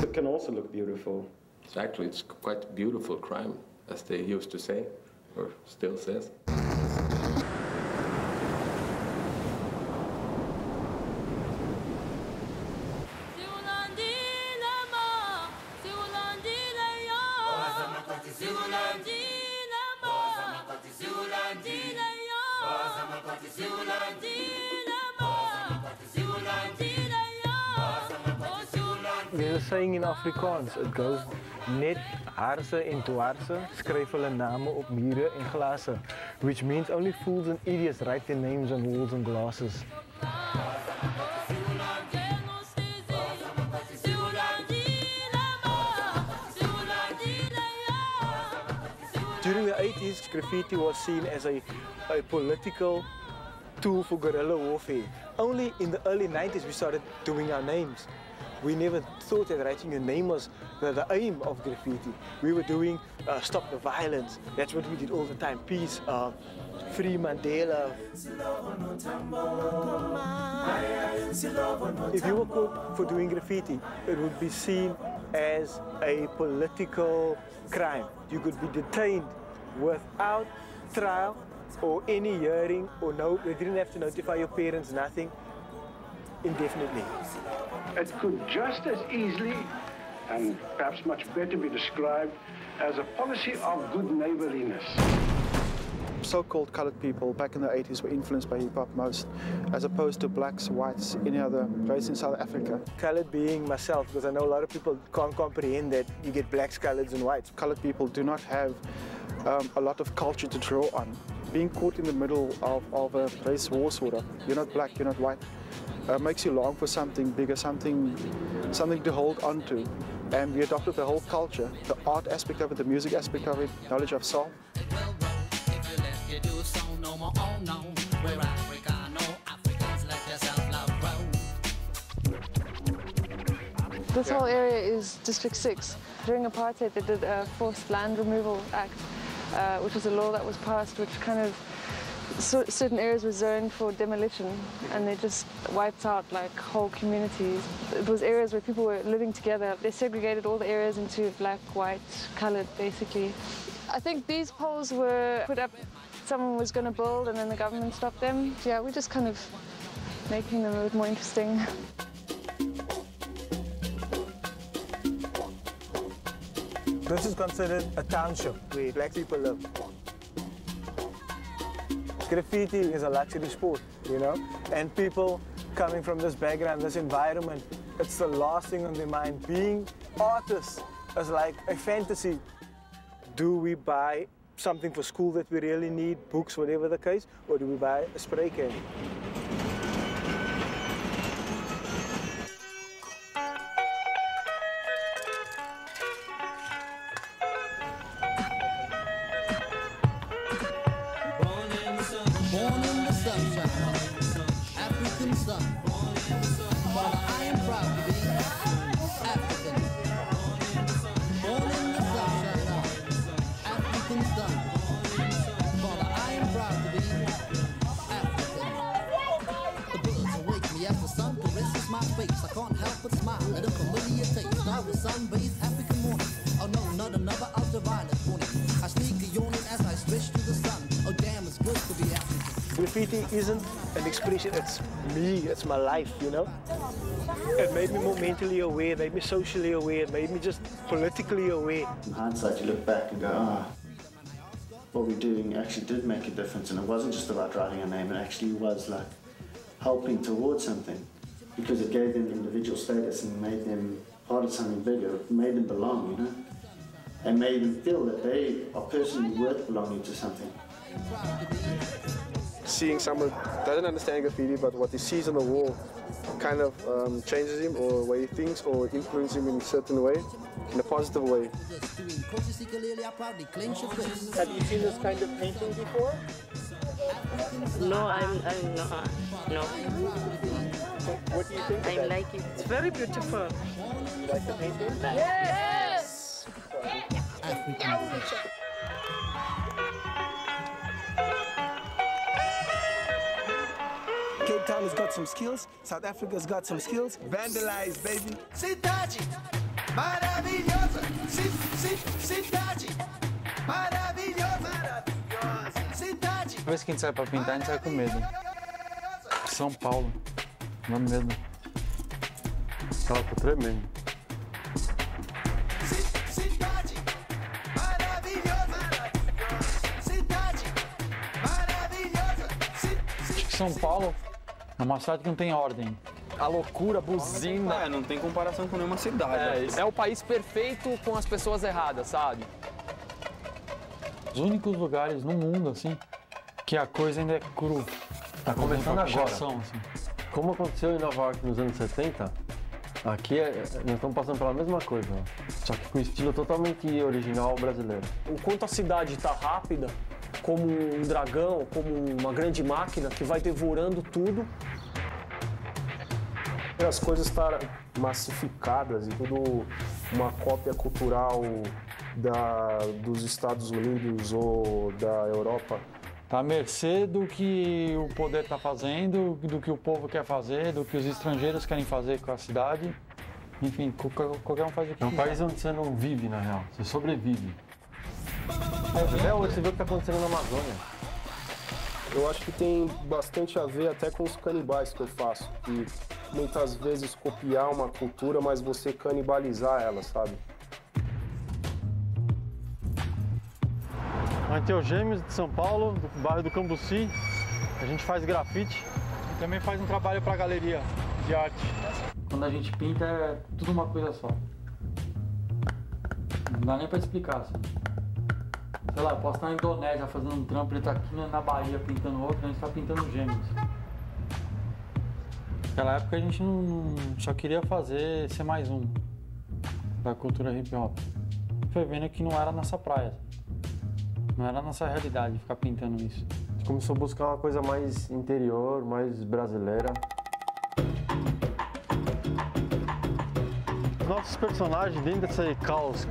It can also look beautiful. It's quite a beautiful crime, as they used to say, or still says. There's a saying in Afrikaans, it goes net harse en dwarse skryf hulle name op mure en glase, which means only fools and idiots write their names on walls and glasses. During the 80s, graffiti was seen as a political tool for guerrilla warfare. Only in the early 90s we started doing our names. We never thought that writing your name was the aim of graffiti. We were doing stop the violence. That's what we did all the time. Peace, free Mandela. If you were caught for doing graffiti, it would be seen as a political crime. You could be detained without trial or any hearing, or no, you didn't have to notify your parents, nothing, indefinitely. It could just as easily, and perhaps much better, be described as a policy of good neighborliness. So-called colored people back in the 80s were influenced by hip-hop most, as opposed to blacks, whites, any other race in South Africa. Colored being myself, because I know a lot of people can't comprehend that you get blacks, coloreds and whites. Colored people do not have a lot of culture to draw on. Being caught in the middle of a race war sort of, you're not black, you're not white, makes you long for something bigger, something to hold on to. And we adopted the whole culture, the art aspect of it, the music aspect of it, knowledge of song. This whole area is District 6. During apartheid, they did a forced land removal act, which was a law that was passed, which kind of certain areas were zoned for demolition, and they just wiped out like whole communities. It was areas where people were living together. They segregated all the areas into black, white, colored, basically. I think these poles were put up, someone was going to build, and then the government stopped them. Yeah, we're just kind of making them a bit more interesting. This is considered a township where black people live. Graffiti is a luxury sport, you know, and people coming from this background, this environment, it's the last thing on their mind. Being artists is like a fantasy. Do we buy something for school that we really need, books, whatever the case, or do we buy a spray can? Graffiti isn't an expression, it's me, it's my life, you know? It made me more mentally aware, it made me socially aware, it made me just politically aware. In hindsight, you look back and go, what we're doing actually did make a difference, and it wasn't just about writing a name, it actually was like helping towards something, because it gave them individual status and made them part of something bigger, it made them belong, you know? And made them feel that they are personally worth belonging to something. seeing someone doesn't understand graffiti, but what he sees on the wall kind of changes him, or the way he thinks, or influences him in a certain way, in a positive way. Have you seen this kind of painting before? No, I'm not. No. What do you think? I like it. It's very beautiful. You like the painting? Yes. Cape Town has got some skills. South Africa's got some skills. Vandalize, baby. Cidade maravilhosa. Cidade maravilhosa. Cidade. Toda vez que a gente sai pra pintar, a gente sai com medo. São Paulo. Dá medo. Tava tremendo. Cidade maravilhosa. Cidade maravilhosa. Acho que São Paulo é uma cidade que não tem ordem. A loucura, buzina. Não tem comparação com nenhuma cidade. É o país perfeito com as pessoas erradas, sabe? Os únicos lugares no mundo, assim, que a coisa ainda é cru. Tá começando agora. Assim. Como aconteceu em Nova York nos anos 70, aqui nós estamos passando pela mesma coisa, só que com estilo totalmente original brasileiro. O quanto a cidade está rápida, como um dragão, como uma grande máquina que vai devorando tudo. As coisas estar massificadas e tudo uma cópia cultural dos Estados Unidos ou da Europa. Tá à mercê do que o poder está fazendo, do que o povo quer fazer, do que os estrangeiros querem fazer com a cidade. Enfim, qualquer um faz o que É um país onde você não vive, na real, você sobrevive. Até hoje você vê o que está acontecendo na Amazônia. Eu acho que tem bastante a ver até com os canibais que eu faço. E muitas vezes copiar uma cultura, mas você canibalizar ela, sabe? Anteogêmeos de São Paulo, do bairro do Cambuci. A gente faz grafite e também faz um trabalho para a galeria de arte. Quando a gente pinta é tudo uma coisa só. Não dá nem para explicar, assim. Sei lá, eu posso estar na Indonésia fazendo um trampo, ele tá aqui na Bahia pintando outro, a gente tá pintando gêmeos. Naquela época a gente não só queria ser mais um da cultura hip hop. Foi vendo que não era nossa praia. Não era a nossa realidade ficar pintando isso. A gente começou a buscar uma coisa mais interior, mais brasileira. Os nossos personagens dentro desse caos,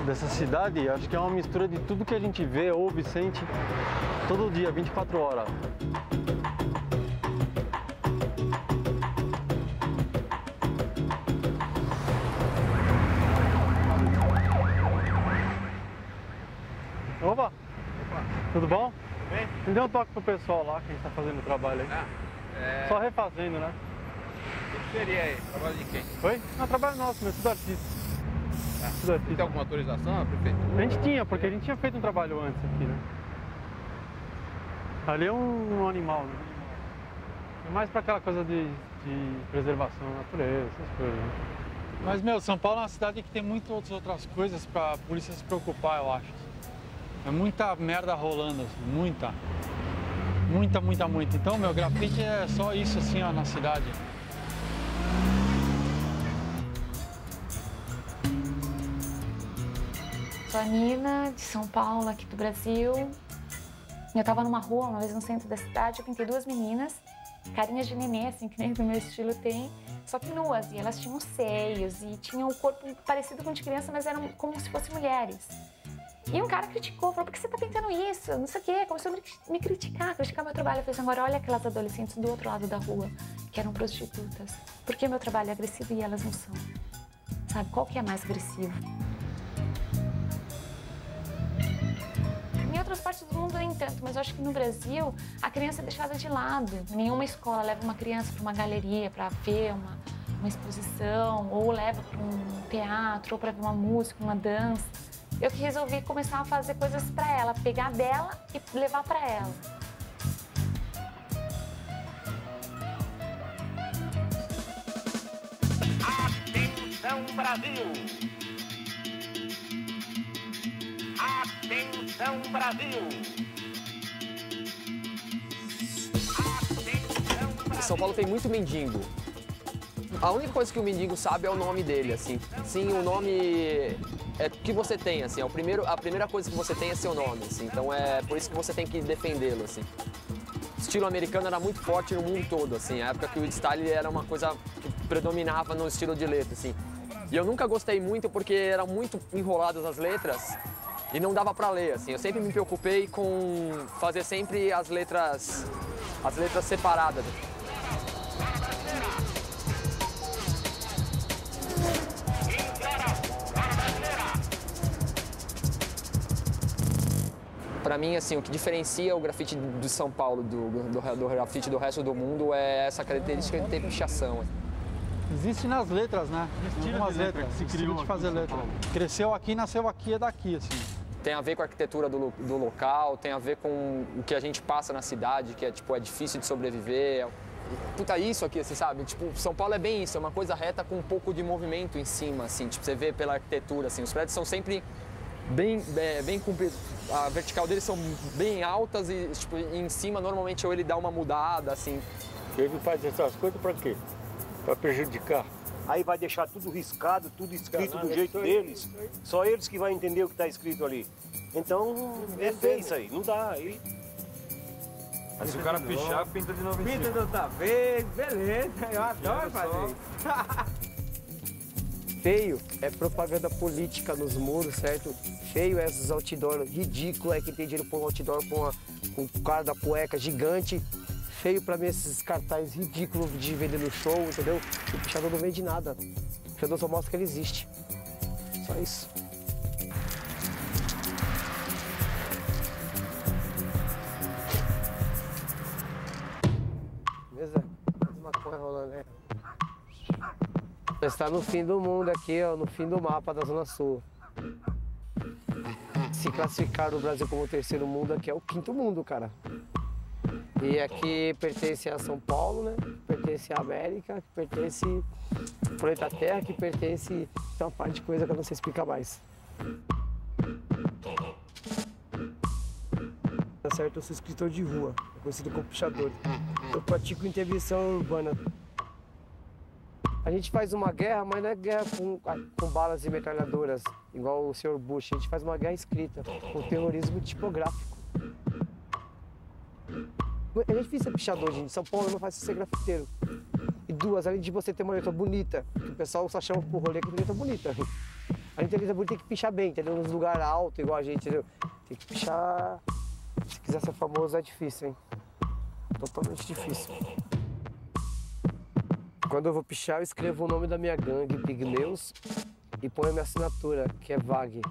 dessa cidade, acho que é uma mistura de tudo que a gente vê, ouve, sente, todo dia, 24 horas. Opa! Tudo bom? Tudo bem? Me dê um toque pro pessoal lá que a gente tá fazendo o trabalho aí. Só refazendo, né? O que seria aí? Trabalho de quem? Oi? Não, trabalho nosso, meu, tudo artista. Tudo artista. Tem alguma autorização, prefeitura? A gente tinha, porque a gente tinha feito um trabalho antes aqui, né? Ali é um animal, né? É mais pra aquela coisa de preservação da natureza, essas coisas, né? Mas, meu, São Paulo é uma cidade que tem muitas outras coisas pra polícia se preocupar, eu acho. É muita merda rolando, assim, muita. Muita. Então, meu, grafite é só isso, assim, ó, na cidade. Sou a Nina, de São Paulo, aqui do Brasil. Eu tava numa rua, uma vez no centro da cidade, eu pintei duas meninas, carinhas de nenê, assim, que nem do meu estilo tem, só que nuas, e elas tinham seios e tinham o corpo parecido com o de criança, mas eram como se fossem mulheres. E um cara criticou, falou, por que você tá pintando isso? Não sei o quê, começou a me criticar meu trabalho. Eu falei assim, agora olha aquelas adolescentes do outro lado da rua, que eram prostitutas. Por que meu trabalho é agressivo e elas não são? Sabe, qual que é mais agressivo? Em outras partes do mundo nem tanto, mas eu acho que no Brasil a criança é deixada de lado. Nenhuma escola leva uma criança para uma galeria para ver uma exposição, ou leva para um teatro, ou para ver uma música, uma dança. Eu que resolvi começar a fazer coisas para ela, pegar dela e levar para ela. Atenção, Brasil! Atenção, Brasil! São Paulo tem muito mendigo. A única coisa que o mendigo sabe é o nome dele, assim. Sim, o nome é o que você tem, assim. A primeira coisa que você tem é seu nome, assim. Então é por isso que você tem que defendê-lo, assim. O estilo americano era muito forte no mundo todo, assim. A época que o style era uma coisa que predominava no estilo de letra, assim. E eu nunca gostei muito porque eram muito enroladas as letras e não dava pra ler, assim. Eu sempre me preocupei com fazer sempre as letras separadas. Para mim, assim, o que diferencia o grafite de São Paulo do grafite do resto do mundo é essa característica de ter pichação. Existe nas letras, né? Algumas letras, se criou de fazer letra. Cresceu aqui, nasceu aqui, é daqui, assim. Tem a ver com a arquitetura do local, tem a ver com o que a gente passa na cidade, que é, tipo, é difícil de sobreviver. Puta, isso aqui, assim, sabe? Tipo, São Paulo é bem isso, é uma coisa reta com um pouco de movimento em cima, assim. Tipo, você vê pela arquitetura, assim. Os prédios são sempre bem compridos. A vertical deles são bem altas e, tipo, em cima, normalmente, ou ele dá uma mudada, assim. Ele faz essas coisas pra quê? Pra prejudicar. Aí vai deixar tudo riscado, tudo escrito do jeito deles. Só eles que vão entender o que está escrito ali. Então, é feio isso aí, não dá. Aí... Mas se o cara pichar, pinta de novo em cima. Pinta de outra vez, beleza. Eu adoro fazer isso. Feio é propaganda política nos muros, certo? Feio é esses outdoor ridículo, é quem tem dinheiro por um outdoor com o cara da cueca gigante. Feio pra mim esses cartazes ridículos de vender no show, entendeu? O pichador não vende nada. O pichador só mostra que ele existe. Só isso. Beleza? Mais uma coisa rolando, né? Está no fim do mundo aqui, ó, no fim do mapa da Zona Sul. Se classificar o Brasil como o terceiro mundo, aqui é o quinto mundo, cara. E aqui pertence a São Paulo, né? Pertence à América, que pertence ao planeta Terra, que pertence a uma parte de coisa que eu não sei explicar mais. Tá certo, eu sou escritor de rua, conhecido como pichador. Eu pratico intervenção urbana. A gente faz uma guerra, mas não é guerra com balas e metralhadoras, igual o Sr. Bush. A gente faz uma guerra escrita, com terrorismo tipográfico. É difícil ser pichador, gente. São Paulo não faz ser grafiteiro. E duas, além de você ter uma letra bonita, que o pessoal só chama pro rolê que tem letra bonita. A gente tem letra bonita, tem que pichar bem, entendeu? Nos lugares altos, igual a gente, entendeu? Tem que pichar... Se quiser ser famoso, é difícil, hein? Totalmente difícil. Quando eu vou pichar, eu escrevo o nome da minha gangue, Pigmeus, e ponho a minha assinatura, que é VAG.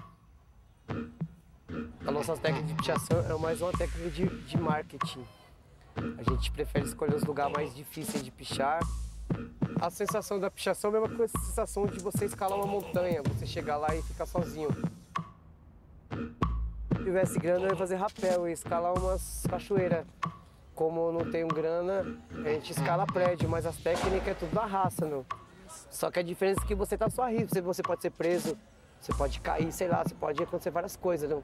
A nossa técnica de pichação é mais uma técnica de marketing. A gente prefere escolher os lugares mais difíceis de pichar. A sensação da pichação é a mesma coisa, a sensação de você escalar uma montanha, você chegar lá e ficar sozinho. Se tivesse grana, eu ia fazer rapel, ia escalar umas cachoeiras. Como eu não tenho grana, a gente escala prédio, mas as técnicas é tudo na raça, meu. Só que a diferença é que você tá só a risco, você pode ser preso, você pode cair, sei lá, você pode acontecer várias coisas, não?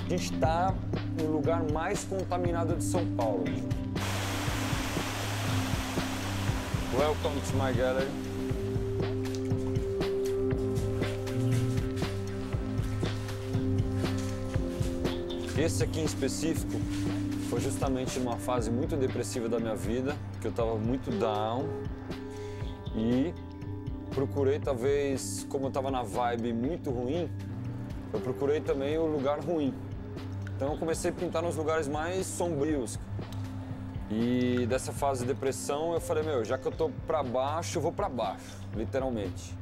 A gente está no lugar mais contaminado de São Paulo. Welcome to my gallery. Esse aqui em específico foi justamente numa fase muito depressiva da minha vida, que eu estava muito down e procurei, talvez, como eu estava na vibe muito ruim, eu procurei também o lugar ruim. Então eu comecei a pintar nos lugares mais sombrios. E dessa fase de depressão eu falei, meu, já que eu tô pra baixo, eu vou pra baixo, literalmente.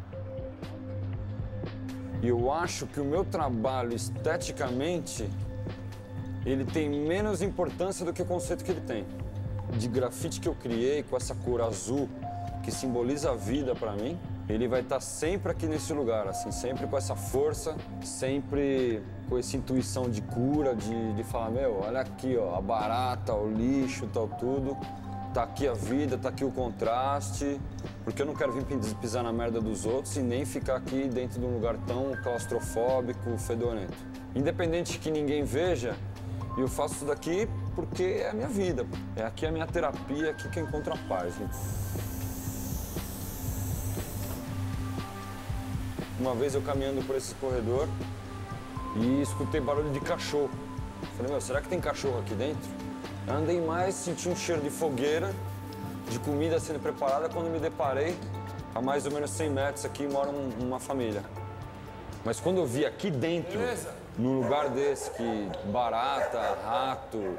E eu acho que o meu trabalho esteticamente, ele tem menos importância do que o conceito que ele tem. De grafite que eu criei com essa cor azul, que simboliza a vida pra mim, ele vai estar sempre aqui nesse lugar, assim, sempre com essa força, sempre com essa intuição de cura, de falar, meu, olha aqui, ó, a barata, o lixo, tal, tudo. Tá aqui a vida, tá aqui o contraste, porque eu não quero vir pisar na merda dos outros e nem ficar aqui dentro de um lugar tão claustrofóbico, fedorento. Independente que ninguém veja, eu faço isso daqui porque é a minha vida. É aqui a minha terapia, aqui que eu encontro a paz. Hein? Uma vez eu caminhando por esse corredor e escutei barulho de cachorro. Falei, meu, será que tem cachorro aqui dentro? Andei mais, senti um cheiro de fogueira, de comida sendo preparada, quando me deparei, a mais ou menos 100 metros aqui mora uma família. Mas quando eu vi aqui dentro, num lugar desse, que barata, rato,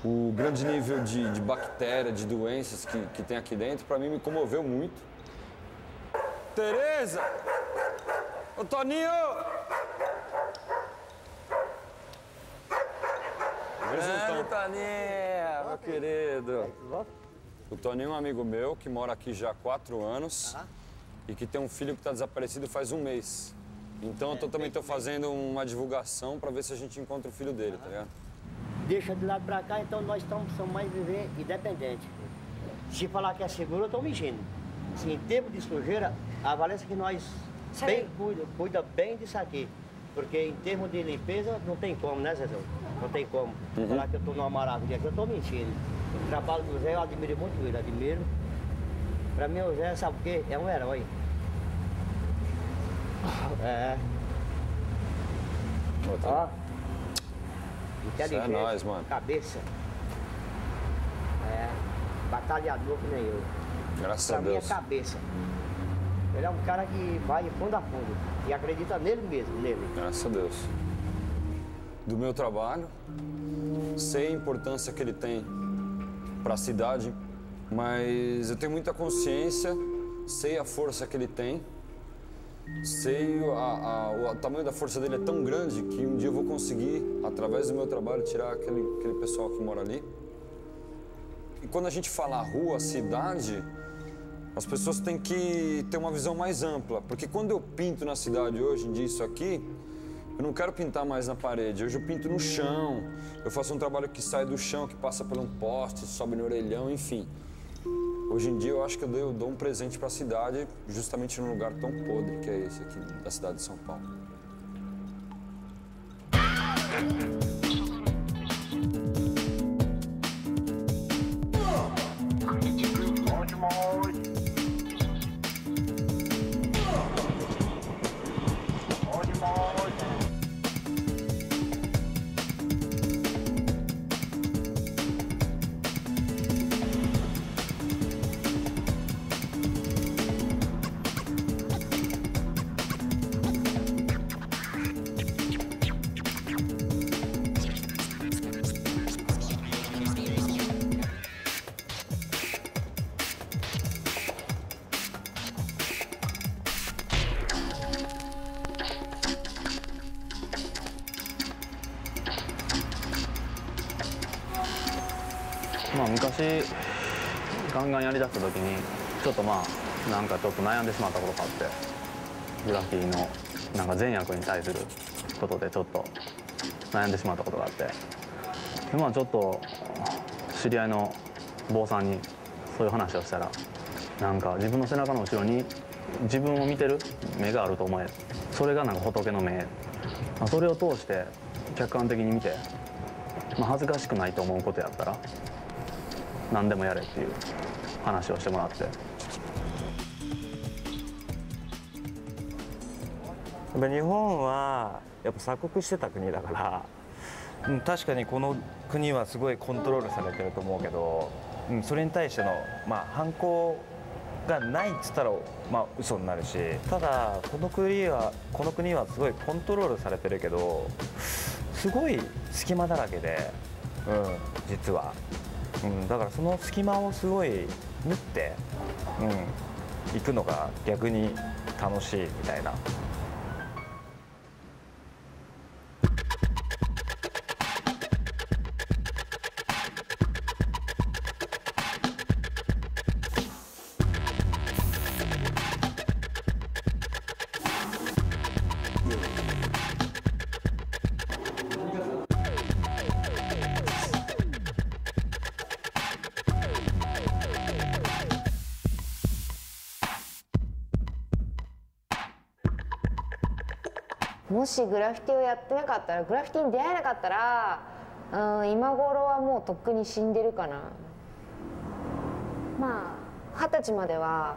o grande nível de bactéria, de doenças que tem aqui dentro, pra mim me comoveu muito. Tereza! Ô, Toninho! Toninho, meu querido. O Toninho é um amigo meu que mora aqui já há 4 anos e que tem um filho que está desaparecido faz 1 mês. Então eu também estou fazendo uma divulgação para ver se a gente encontra o filho dele, tá ligado? Deixa de lado para cá, então nós somos mais viver independente. Se falar que é seguro, eu estou mentindo. Assim, em tempo de sujeira, a Valência que nós bem cuida bem disso aqui. Porque em termos de limpeza, não tem como, né, Zezão? Não tem como. Falar que eu estou numa maravilha aqui, eu estou mentindo. O trabalho do Zé, eu admiro muito ele, admiro. Para mim, o Zé, sabe o quê? É um herói. É. Ó. Inteligente. Isso é nóis, mano. Cabeça. É. Batalhador que nem eu. Graças a Deus. Pra mim é cabeça. Ele é um cara que vai fundo a fundo e acredita nele mesmo, nele. Graças a Deus. Do meu trabalho, sei a importância que ele tem para a cidade, mas eu tenho muita consciência, sei a força que ele tem, sei o tamanho da força dele é tão grande que um dia eu vou conseguir, através do meu trabalho, tirar aquele pessoal que mora ali. E quando a gente fala rua, cidade, as pessoas têm que ter uma visão mais ampla, porque quando eu pinto na cidade hoje em dia isso aqui, eu não quero pintar mais na parede, hoje eu pinto no chão, eu faço um trabalho que sai do chão, que passa por um poste, sobe no orelhão, enfim. Hoje em dia eu acho que eu dou um presente para a cidade, justamente num lugar tão podre que é esse aqui, da cidade de São Paulo.まあ昔ガンガンやりだした時にちょっとまあなんかちょっと悩んでしまったことがあって、グラフィティのなんか善悪に対することでちょっと悩んでしまったことがあって、でまあちょっと知り合いの坊さんにそういう話をしたら、なんか自分の背中の後ろに自分を見てる目があると思え、それがなんか仏の目、それを通して客観的に見て、まあ、恥ずかしくないと思うことやったら何でもやれっていう話をしてもらって。やっぱ日本はやっぱ鎖国してた国だから、確かにこの国はすごいコントロールされてると思うけど、それに対しての、反抗がないっつったら、嘘になるし、ただこの国はすごいコントロールされてるけど、すごい隙間だらけで、実は、だからその隙間をすごい縫って、行くのが逆に楽しいみたいな。もしグラフィティをやってなかったら、グラフィティに出会えなかったら、今頃はもうとっくに死んでるかな。まあ20歳までは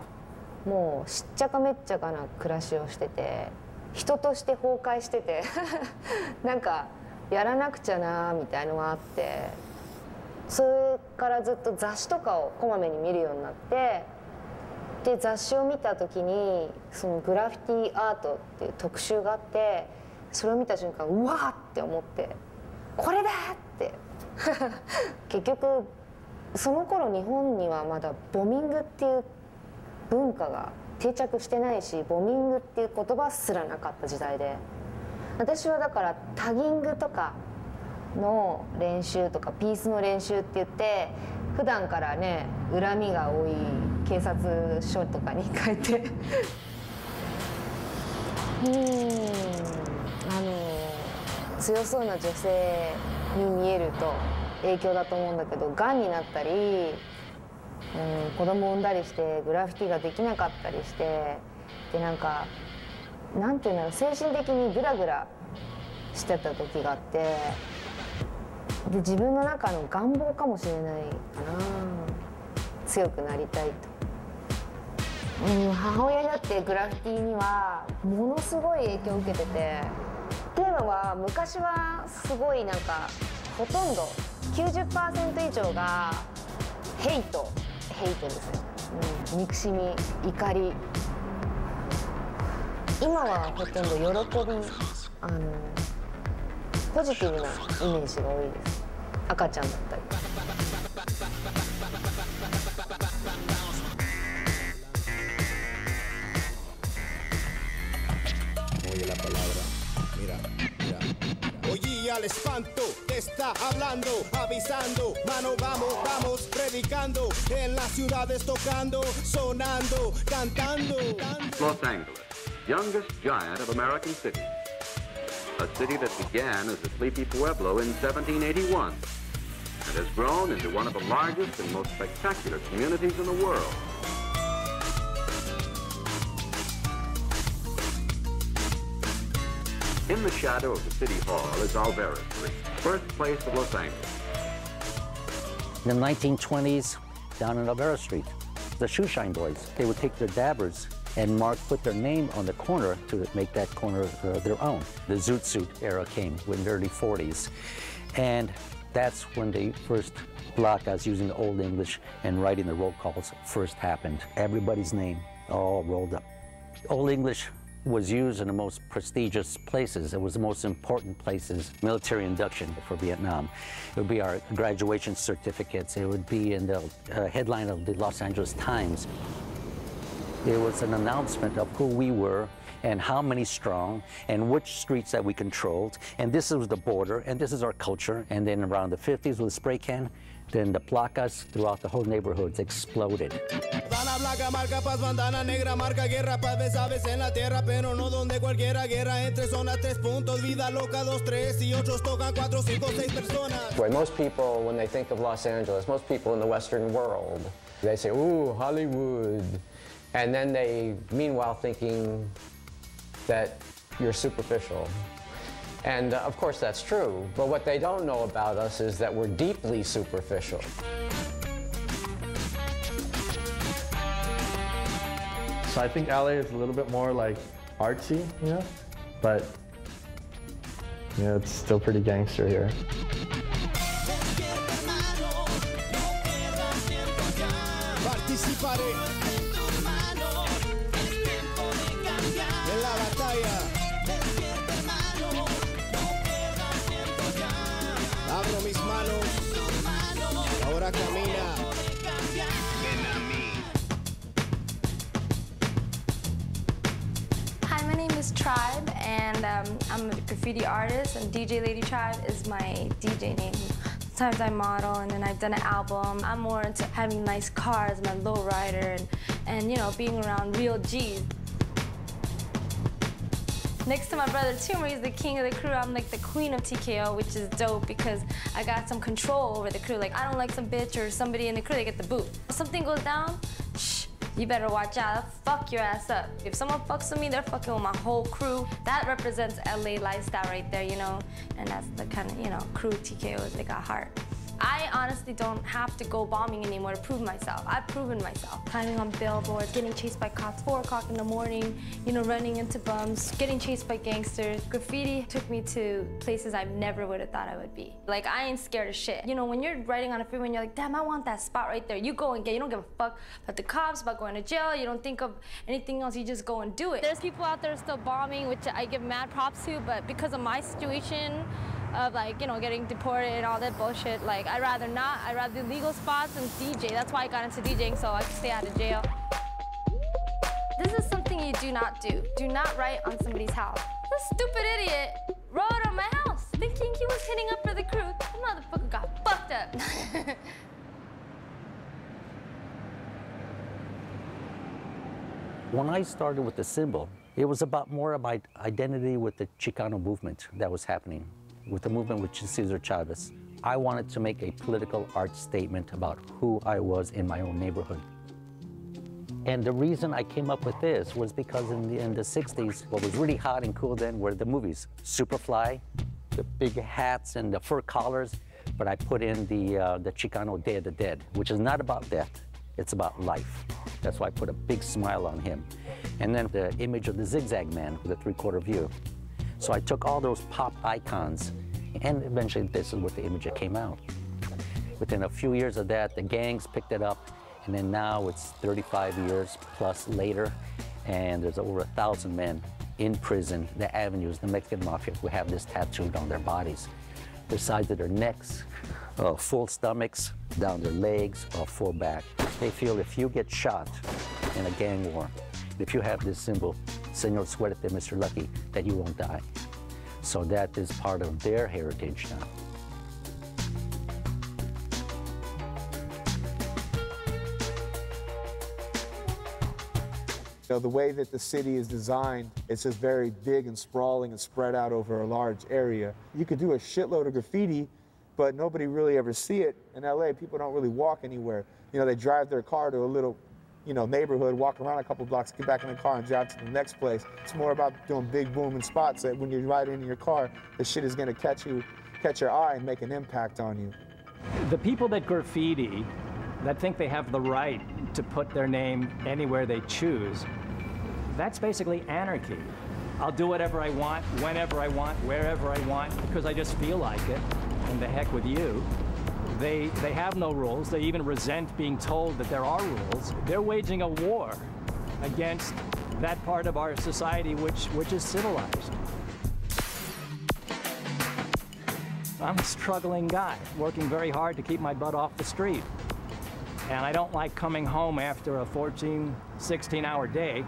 もうしっちゃかめっちゃかな暮らしをしてて、人として崩壊しててなんかやらなくちゃなみたいのがあって、それからずっと雑誌とかをこまめに見るようになって、で雑誌を見た時にそのグラフィティアートっていう特集があって、それを見た瞬間うわーって思って、これだって結局その頃日本にはまだボミングっていう文化が定着してないし、ボミングっていう言葉すらなかった時代で、私はだからタギングとかの練習とかピースの練習って言って、普段からね恨みが多い警察署とかに書いて強そうな女性に見えると影響だと思うんだけど、がんになったり、子供を産んだりしてグラフィティができなかったりして、でなんかなんていうんだろう、精神的にグラグラしてた時があって、で自分の中の願望かもしれないかな、強くなりたいと。母親になってグラフィティにはものすごい影響を受けてて、っていうのは昔はすごいなんかほとんど 90% 以上がヘイトですね、憎しみ、怒り。今はほとんど喜び、ポジティブなイメージが多いです。赤ちゃんだったり。Oye, al espanto te está hablando, avisando, mano vamos, vamos, predicando, en las ciudades tocando, sonando, cantando. Los Angeles, youngest giant of American cities. A city that began as a sleepy pueblo in 1781 and has grown into one of the largest and most spectacular communities in the world. In the shadow of the City Hall is Alvarez Street, birthplace of Los Angeles. In the 1920s, down in Alvarez Street, the shoeshine boys, they would take their dabbers and put their name on the corner to make that corner their own. The zoot suit era came in the early 40s. And that's when the first placas using the Old English and writing the roll calls first happened. Everybody's name all rolled up. Old English was used in the most prestigious places. It was the most important places, military induction for Vietnam. It would be our graduation certificates. It would be in the headline of the Los Angeles Times. It was an announcement of who we were and how many strong and which streets that we controlled. And this was the border, and this is our culture. And then around the 50s with the spray can, then the placas throughout the whole neighborhoods exploded. Bandana blanca, marca paz, bandana negra, marca guerra, paz, ves aves en la tierra, pero no donde cualquiera, guerra entre zonas, 3 puntos, vida loca, 2, 3, y otros tocan 4, 5, 6 personas. Right, most people, when they think of Los Angeles, most people in the Western world, they say, ooh, Hollywood. And then they, meanwhile, thinking that you're superficial. And of course that's true, but what they don't know about us is that we're deeply superficial. So I think LA is a little bit more like artsy, you know, but yeah, it's still pretty gangster here. Participaré en la batalla. Abro mis manos, ahora camina. Hi, my name is Tribe, and I'm a graffiti artist, and DJ Lady Tribe is my DJ name. Sometimes I model, and then I've done an album. I'm more into having nice cars, my lowrider, and you know, being around real G's. Next to my brother Tumor, he's the king of the crew. I'm like the queen of TKO, which is dope because I got some control over the crew. Like, I don't like some bitch or somebody in the crew, they get the boot. If something goes down, shh, you better watch out, I'll fuck your ass up. If someone fucks with me, they're fucking with my whole crew. That represents LA lifestyle right there, you know? And that's the kind of, you know, crew TKOs, they got heart. I honestly don't have to go bombing anymore to prove myself. I've proven myself. Climbing on billboards, getting chased by cops 4 o'clock in the morning, you know, running into bums, getting chased by gangsters. Graffiti took me to places I never would have thought I would be. Like, I ain't scared of shit. You know, when you're riding on a freeway and you're like, damn, I want that spot right there. You go and get it. You don't give a fuck about the cops, about going to jail. You don't think of anything else. You just go and do it. There's people out there still bombing, which I give mad props to, but because of my situation, of like, you know, getting deported and all that bullshit. Like, I'd rather not. I'd rather do legal spots and DJ. That's why I got into DJing, so I could stay out of jail. This is something you do not do. Do not write on somebody's house. This stupid idiot wrote on my house, thinking he was hitting up for the crew. That motherfucker got fucked up. When I started with the symbol, it was about more of my identity with the Chicano movement that was happening, with the movement with Cesar Chavez. I wanted to make a political art statement about who I was in my own neighborhood. And the reason I came up with this was because in the 60s, what was really hot and cool then were the movies. Superfly, the big hats and the fur collars, but I put in the Chicano Day of the Dead, which is not about death, it's about life. That's why I put a big smile on him. And then the image of the zigzag man with a 3/4 view. So I took all those pop icons, and eventually this is what the image that came out. Within a few years of that, the gangs picked it up, and then now it's 35 years plus later, and there's over 1,000 men in prison, the avenues, the Mexican mafia, who have this tattooed on their bodies. The sides of their necks, full stomachs, down their legs, or full back. They feel if you get shot in a gang war, if you have this symbol, Señor Suerte, Mr. Lucky, that you won't die. So that is part of their heritage now. You know, the way that the city is designed, it's just very big and sprawling and spread out over a large area. You could do a shitload of graffiti, but nobody really ever see it. In LA, people don't really walk anywhere. You know, they drive their car to a little, you know, neighborhood, walk around a couple blocks, get back in the car and drive to the next place. It's more about doing big booming spots that when you ride in your car, the shit is gonna catch your eye and make an impact on you. The people that graffiti, that think they have the right to put their name anywhere they choose, that's basically anarchy. I'll do whatever I want, whenever I want, wherever I want, because I just feel like it, and the heck with you. They have no rules. They even resent being told that there are rules. They're waging a war against that part of our society which is civilized. I'm a struggling guy, working very hard to keep my butt off the street. And I don't like coming home after a 14, 16-hour day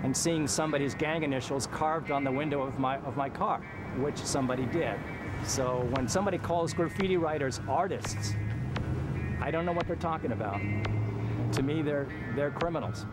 and seeing somebody's gang initials carved on the window of my car, which somebody did. So when somebody calls graffiti writers artists, I don't know what they're talking about. To me, they're criminals.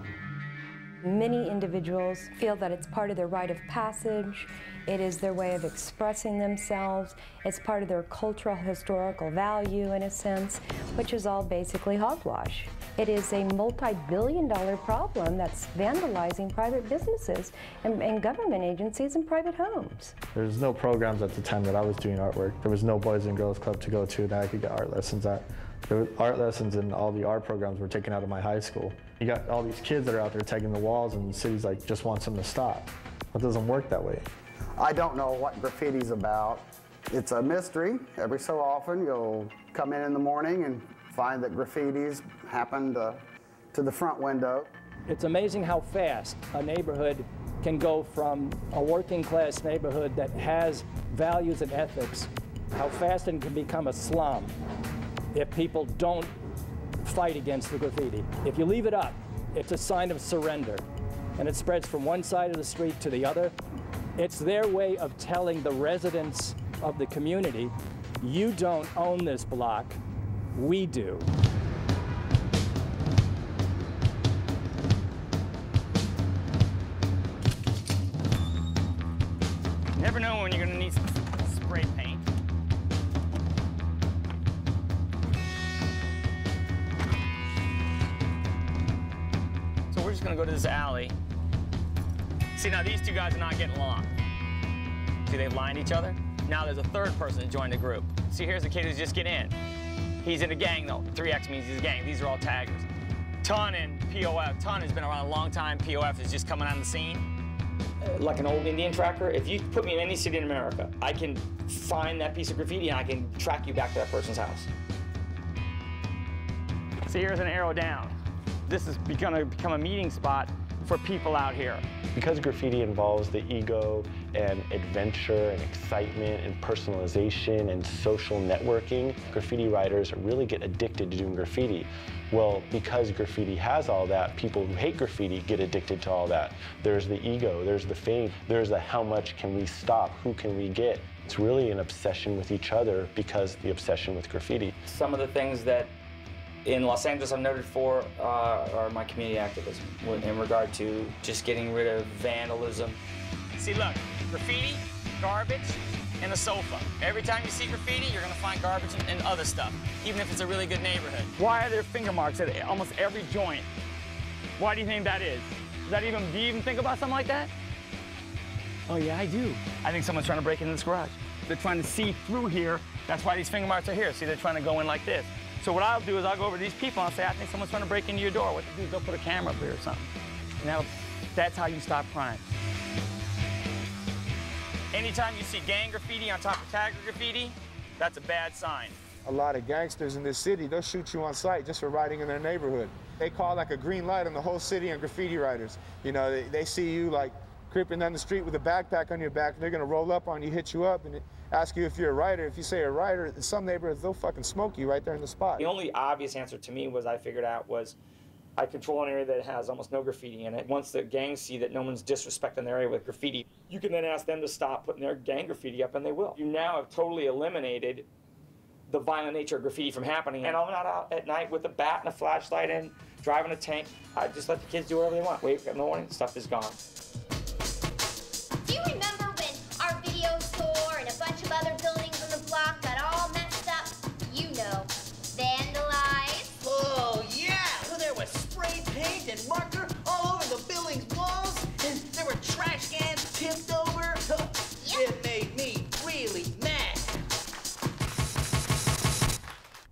Many individuals feel that it's part of their rite of passage, it is their way of expressing themselves, it's part of their cultural historical value in a sense, which is all basically hogwash. It is a multi-billion-dollar problem that's vandalizing private businesses and government agencies and private homes. There's no programs at the time that I was doing artwork. There was no Boys and Girls Club to go to that I could get art lessons at. Art lessons and all the art programs were taken out of my high school. You got all these kids that are out there tagging the walls, and the city's like, just wants them to stop. It doesn't work that way. I don't know what graffiti's about. It's a mystery. Every so often you'll come in the morning and find that graffiti's happened to the front window. It's amazing how fast a neighborhood can go from a working class neighborhood that has values and ethics, how fast it can become a slum if people don't fight against the graffiti. If you leave it up, it's a sign of surrender, and it spreads from one side of the street to the other. It's their way of telling the residents of the community, you don't own this block, we do. You never know when you're gonna need some spray paint. gonna go to this alley. See, now these two guys are not getting along. See, they've lined each other. Now there's a third person to join the group. See, here's a kid who's just getting in. He's in a gang, though. 3X means he's a gang. These are all taggers. Ton and POF. Ton has been around a long time. POF is just coming on the scene. Like an old Indian tracker, if you put me in any city in America, I can find that piece of graffiti and I can track you back to that person's house. See, here's an arrow down. This is gonna become a meeting spot for people out here. Because graffiti involves the ego and adventure and excitement and personalization and social networking, graffiti writers really get addicted to doing graffiti. Well, because graffiti has all that, people who hate graffiti get addicted to all that. There's the ego, there's the fame, there's the how much can we stop, who can we get. It's really an obsession with each other because the obsession with graffiti. Some of the things that in Los Angeles I'm noted for are my community activism in regard to just getting rid of vandalism. See, look, graffiti, garbage, and a sofa. Every time you see graffiti, you're gonna find garbage and other stuff, even if it's a really good neighborhood. Why are there finger marks at almost every joint? Why do you think that is? Do you even think about something like that? Oh yeah, I do. I think someone's trying to break into this garage. They're trying to see through here. That's why these finger marks are here. See, they're trying to go in like this. So what I'll do is I'll go over to these people and I'll say, I think someone's trying to break into your door. What they do is they'll put a camera up here or something. And that's how you stop crime. Anytime you see gang graffiti on top of tagger graffiti, that's a bad sign. A lot of gangsters in this city, they'll shoot you on sight just for riding in their neighborhood. They call like a green light on the whole city on graffiti writers. You know, they see you like creeping down the street with a backpack on your back, and they're gonna roll up on you, hit you up, and ask you if you're a writer. If you say a writer, in some neighborhoods, they'll fucking smoke you right there in the spot. The only obvious answer to me was I figured out was I control an area that has almost no graffiti in it. Once the gangs see that no one's disrespecting their area with graffiti, you can then ask them to stop putting their gang graffiti up, and they will. You now have totally eliminated the violent nature of graffiti from happening. And I'm not out at night with a bat and a flashlight and driving a tank. I just let the kids do whatever they want. Wake up in the morning, stuff is gone. Do you remember when our video store and a bunch of other buildings on the block got all messed up? You know, vandalized. Oh, yeah! So there was spray paint and marker all over the building's walls, and there were trash cans tipped over. It made me really mad.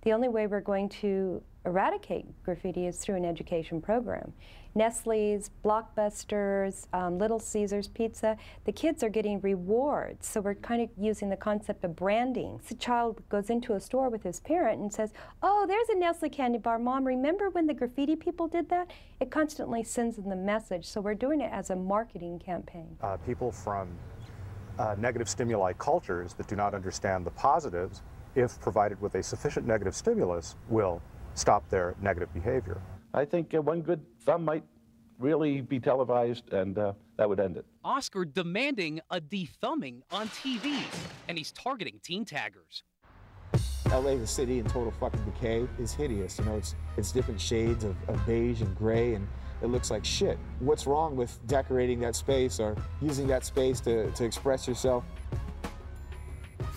The only way we're going to eradicate graffiti is through an education program. Nestle's, Blockbusters, Little Caesars Pizza, the kids are getting rewards. So we're kind of using the concept of branding. So a child goes into a store with his parent and says, oh, there's a Nestle candy bar. Mom, remember when the graffiti people did that? It constantly sends them the message. So we're doing it as a marketing campaign. People from negative stimuli cultures that do not understand the positives, if provided with a sufficient negative stimulus, will stop their negative behavior. I think one good thumb might really be televised, and that would end it. Oscar demanding a dethumbing on TV, and he's targeting teen taggers. LA, the city in total fucking decay, is hideous. You know, it's different shades of beige and gray, and it looks like shit. What's wrong with decorating that space or using that space to express yourself?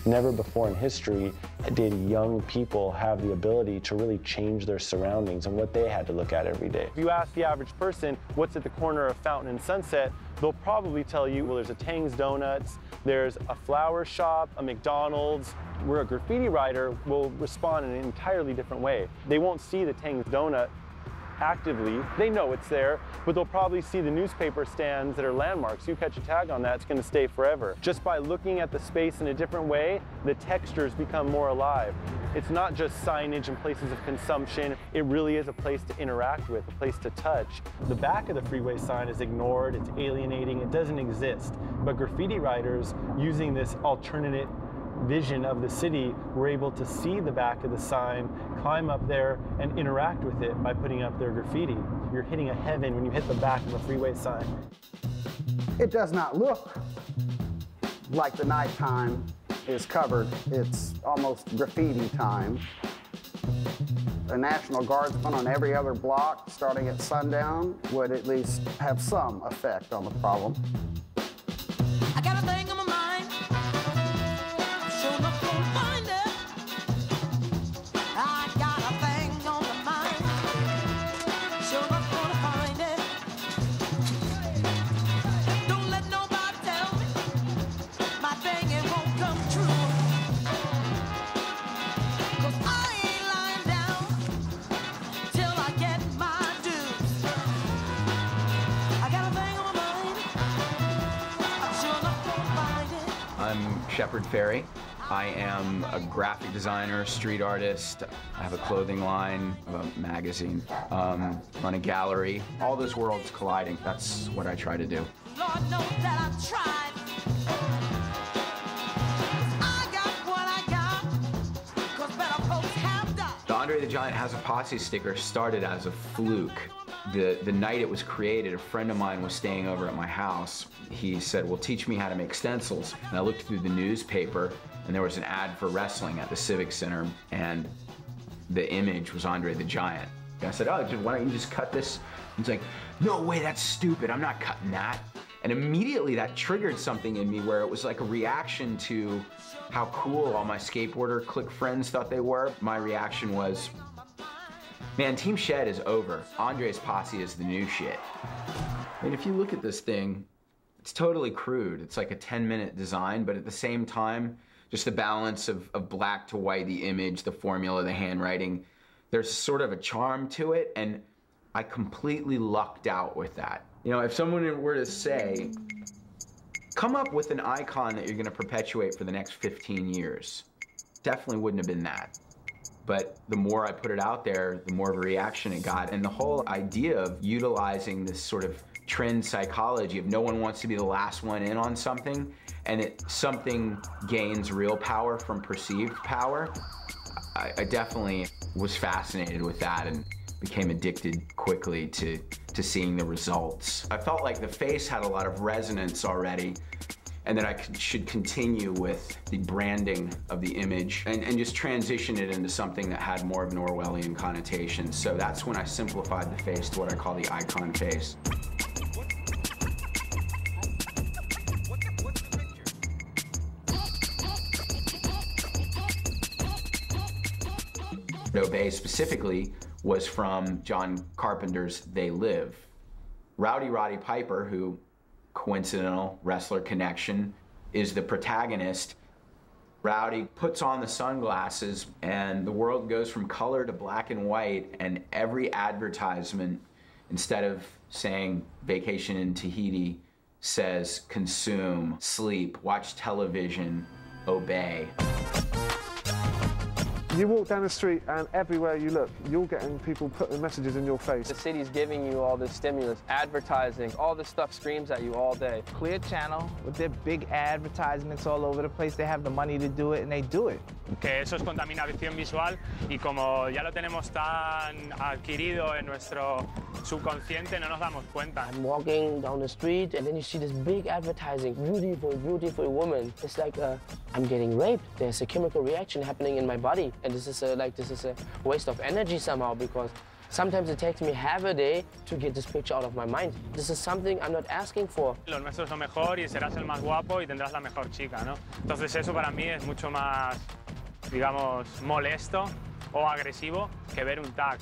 Never before in history did young people have the ability to really change their surroundings and what they had to look at every day. If you ask the average person what's at the corner of Fountain and Sunset, they'll probably tell you, well, there's a Tang's Donuts, there's a flower shop, a McDonald's. Where a graffiti writer will respond in an entirely different way. They won't see the Tang's Donut actively. They know it's there, but they'll probably see the newspaper stands that are landmarks. You catch a tag on that, it's going to stay forever. Just by looking at the space in a different way, the textures become more alive. It's not just signage and places of consumption. It really is a place to interact with, a place to touch. The back of the freeway sign is ignored, it's alienating, it doesn't exist. But graffiti writers, using this alternate vision of the city, were able to see the back of the sign, climb up there, and interact with it by putting up their graffiti. You're hitting a heaven when you hit the back of a freeway sign. It does not look like the nighttime is covered. It's almost graffiti time. A National Guardsman on every other block, starting at sundown, would at least have some effect on the problem. I got a thing on my mind. Shepard Fairey. I am a graphic designer, street artist. I have a clothing line, a magazine, run a gallery. All those worlds colliding, that's what I try to do. Lord knows that I've tried. I got what I got, 'cause better folks have done. The Andre the Giant Has a Posse sticker started as a fluke. The night it was created, a friend of mine was staying over at my house. He said, well, teach me how to make stencils. And I looked through the newspaper, and there was an ad for wrestling at the Civic Center, and the image was Andre the Giant. I said, oh, why don't you just cut this? He's like, no way, that's stupid, I'm not cutting that. And immediately that triggered something in me where it was like a reaction to how cool all my skateboarder clique friends thought they were. My reaction was, man, Team Shed is over. Andre's Posse is the new shit. I mean, if you look at this thing, it's totally crude. It's like a 10-minute design, but at the same time, just the balance of black to white, the image, the formula, the handwriting, there's sort of a charm to it, and I completely lucked out with that. You know, if someone were to say, come up with an icon that you're gonna perpetuate for the next 15 years, definitely wouldn't have been that. But the more I put it out there, the more of a reaction it got. And the whole idea of utilizing this sort of trend psychology of no one wants to be the last one in on something, and something gains real power from perceived power, I definitely was fascinated with that and became addicted quickly to seeing the results. I felt like the face had a lot of resonance already, and that I should continue with the branding of the image and just transition it into something that had more of an Orwellian connotation. So that's when I simplified the face to what I call the icon face. Obey specifically was from John Carpenter's They Live. Rowdy Roddy Piper, who, coincidental wrestler connection, is the protagonist. Rowdy puts on the sunglasses and the world goes from color to black and white, and every advertisement, instead of saying vacation in Tahiti, says consume, sleep, watch television, obey. You walk down the street and everywhere you look, you're getting people putting messages in your face. The city's giving you all this stimulus, advertising, all this stuff screams at you all day. Clear Channel, with their big advertisements all over the place, they have the money to do it and they do it. Que eso es contaminación visual y como ya lo tenemos tan adquirido en nuestro subconsciente, no nos damos cuenta. I'm walking down the street and then you see this big advertising, beautiful, beautiful woman. It's like I'm getting raped. There's a chemical reaction happening in my body. And this is a waste of energy somehow, because sometimes it takes me half a day to get this picture out of my mind. This is something I'm not asking for. Lo nuestro es lo mejor y serás el más guapo y tendrás la mejor chica, ¿no? Entonces eso para mí es mucho más, digamos, molesto o agresivo que ver un tag.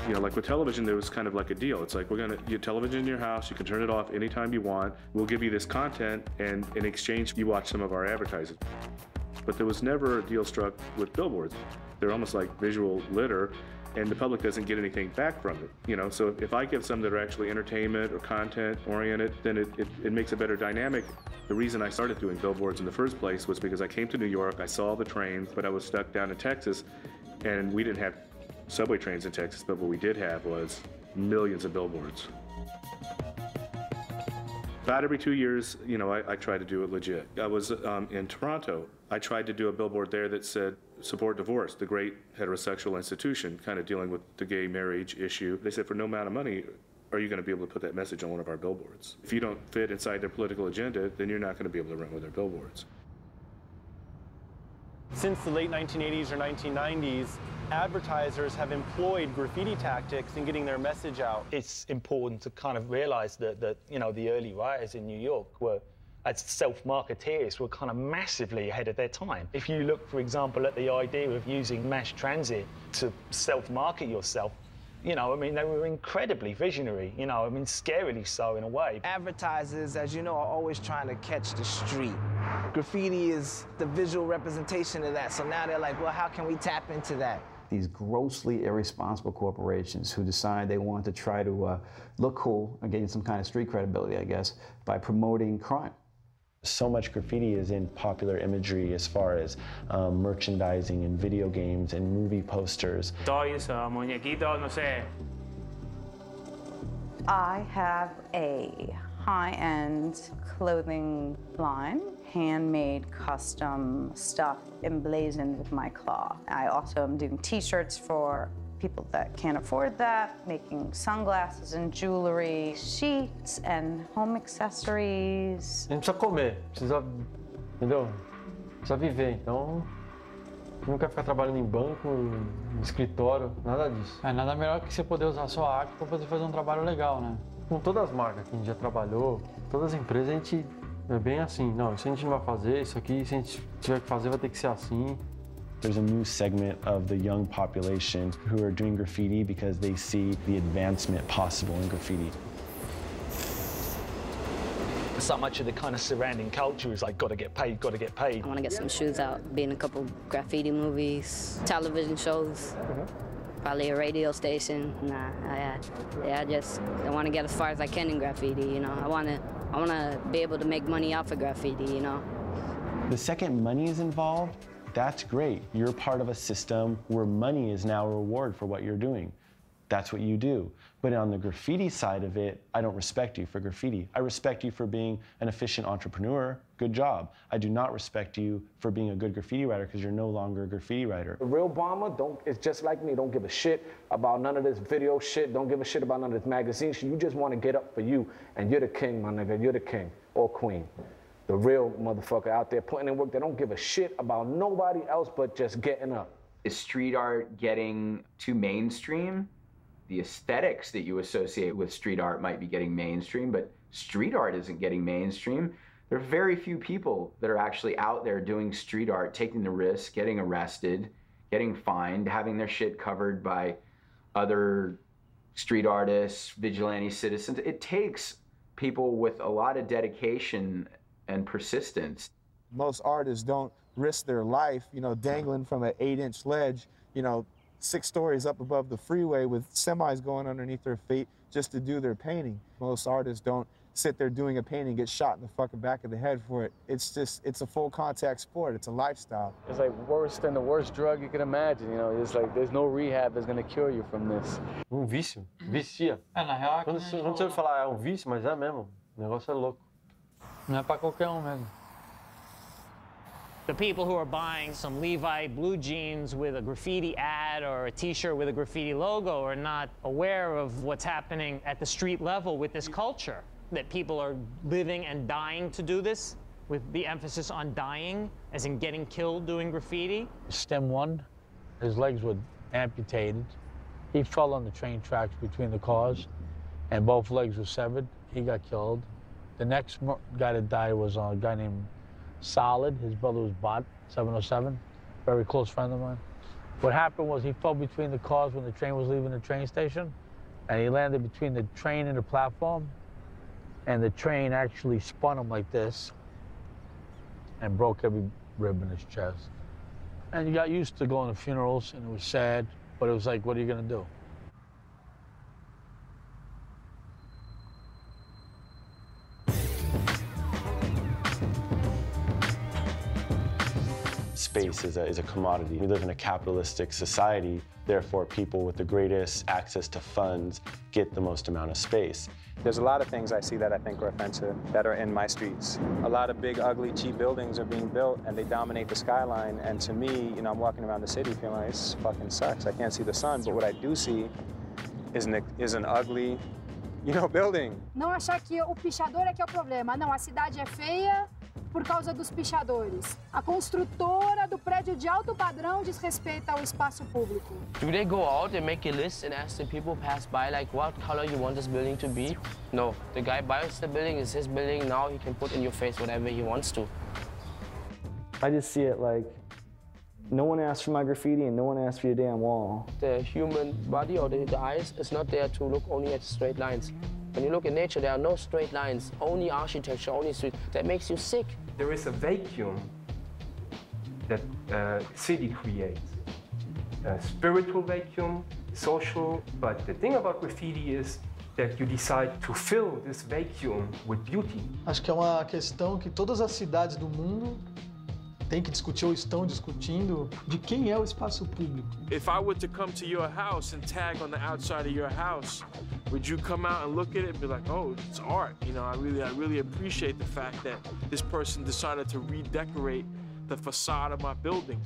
You know, like with television, there was kind of like a deal. It's like, we're gonna get television in your house, you can turn it off anytime you want, we'll give you this content, and in exchange, you watch some of our advertising. But there was never a deal struck with billboards. They're almost like visual litter, and the public doesn't get anything back from it. You know, so if I give some that are actually entertainment or content oriented, then it makes a better dynamic. The reason I started doing billboards in the first place was because I came to New York, I saw the trains, but I was stuck down in Texas, and we didn't have subway trains in Texas, but what we did have was millions of billboards. About every 2 years, you know, I tried to do it legit. I was in Toronto. I tried to do a billboard there that said, support divorce, the great heterosexual institution, kind of dealing with the gay marriage issue. They said, for no amount of money, are you going to be able to put that message on one of our billboards? If you don't fit inside their political agenda, then you're not going to be able to run with their billboards. Since the late 1980s or 1990s, advertisers have employed graffiti tactics in getting their message out. It's important to kind of realize that you know, the early writers in New York were, as self-marketeers, were kind of massively ahead of their time. If you look, for example, at the idea of using mass transit to self-market yourself, you know, I mean, they were incredibly visionary, you know, I mean, scarily so in a way. Advertisers, as you know, are always trying to catch the street. Graffiti is the visual representation of that, so now they're like, well, how can we tap into that? these grossly irresponsible corporations who decide they want to try to look cool and gain some kind of street credibility, I guess, by promoting crime. So much graffiti is in popular imagery as far as merchandising and video games and movie posters. Toys, muñequitos, no sé. I have a high-end clothing line, handmade custom stuff emblazoned with my claw. I also am doing t-shirts for people that can't afford that, making sunglasses and jewelry, sheets and home accessories. A gente precisa comer, precisa, entendeu? Precisa viver, então não quer ficar trabalhando em banco, em escritório, nada disso. É nada melhor que você poder usar a sua arte para poder fazer um trabalho legal, né? Com todas as marcas que a gente já trabalhou, todas as empresas, a gente é bem assim, não, isso a gente não vai fazer, isso aqui, se a gente tiver que fazer, vai ter que ser assim. There's a new segment of the young population who are doing graffiti because they see the advancement possible in graffiti. So much of the kind of surrounding culture is like, gotta get paid, gotta get paid. I want to get some shoes out, be in a couple graffiti movies, television shows, probably a radio station. I want to get as far as I can in graffiti, you know. I want to be able to make money off of graffiti, you know. The second money is involved, that's great. You're part of a system where money is now a reward for what you're doing. That's what you do. But on the graffiti side of it, I don't respect you for graffiti. I respect you for being an efficient entrepreneur. Good job. I do not respect you for being a good graffiti writer because you're no longer a graffiti writer. The real bomber is just like me. Don't give a shit about none of this video shit. Don't give a shit about none of this magazine shit. You just want to get up for you. And you're the king, my nigga. You're the king or queen. The real motherfucker out there putting in work. They don't give a shit about nobody else but just getting up. Is street art getting too mainstream? The aesthetics that you associate with street art might be getting mainstream, but street art isn't getting mainstream. There are very few people that are actually out there doing street art, taking the risk, getting arrested, getting fined, having their shit covered by other street artists, vigilante citizens. It takes people with a lot of dedication and persistence. Most artists don't risk their life, you know, dangling from an 8-inch ledge, you know, 6 stories up above the freeway with semis going underneath their feet just to do their painting. Most artists don't sit there doing a painting, get shot in the fucking back of the head for it. It's a full contact sport. It's a lifestyle. It's like worse than the worst drug you can imagine, you know. It's like there's no rehab that's gonna cure you from this. Vício, vicia. Na real, quando você falar é vício, mas é mesmo. O negócio é louco. Não é pra qualquer mesmo. The people who are buying some Levi blue jeans with a graffiti ad or a t-shirt with a graffiti logo are not aware of what's happening at the street level with this culture. That people are living and dying to do this, with the emphasis on dying, as in getting killed doing graffiti. Stem 1, his legs were amputated. He fell on the train tracks between the cars, and both legs were severed. He got killed. The next guy to die was a guy named Solid. His brother was Bot, 707, very close friend of mine. What happened was he fell between the cars when the train was leaving the train station, and he landed between the train and the platform, and the train actually spun him like this and broke every rib in his chest. And you got used to going to funerals, and it was sad, but it was like, what are you gonna do? Space is a commodity. We live in a capitalistic society, therefore people with the greatest access to funds get the most amount of space. There's a lot of things I see that I think are offensive that are in my streets. A lot of big, ugly, cheap buildings are being built and they dominate the skyline. And to me, you know, I'm walking around the city feeling like this fucking sucks. I can't see the sun, but what I do see is an ugly, you know, building. Não achar que o pichador é que é o problema. Não, a cidade é feia por causa dos pichadores. A construtora do prédio de alto padrão desrespeita o espaço público. Do they go out and make a list and ask the people pass by, like, what color you want this building to be? No, the guy buys the building, it's his building, now he can put in your face whatever he wants to. I just see it like, no one asked for my graffiti and no one asked for your damn wall. The human body or the eyes is not there to look only at straight lines. When you look at nature, there are no straight lines, only architecture, only street. That makes you sick. There is a vacuum that city creates. a spiritual vacuum, social, but the thing about graffiti is that you decide to fill this vacuum with beauty. Acho que é uma questão que todas as cidades do mundo têm que discutir ou estão discutindo de quem é o espaço público. If I were to come to your house and tag on the outside of your house, would you come out and look at it and be like, oh, it's art? You know, I really appreciate the fact that this person decided to redecorate the facade of my building.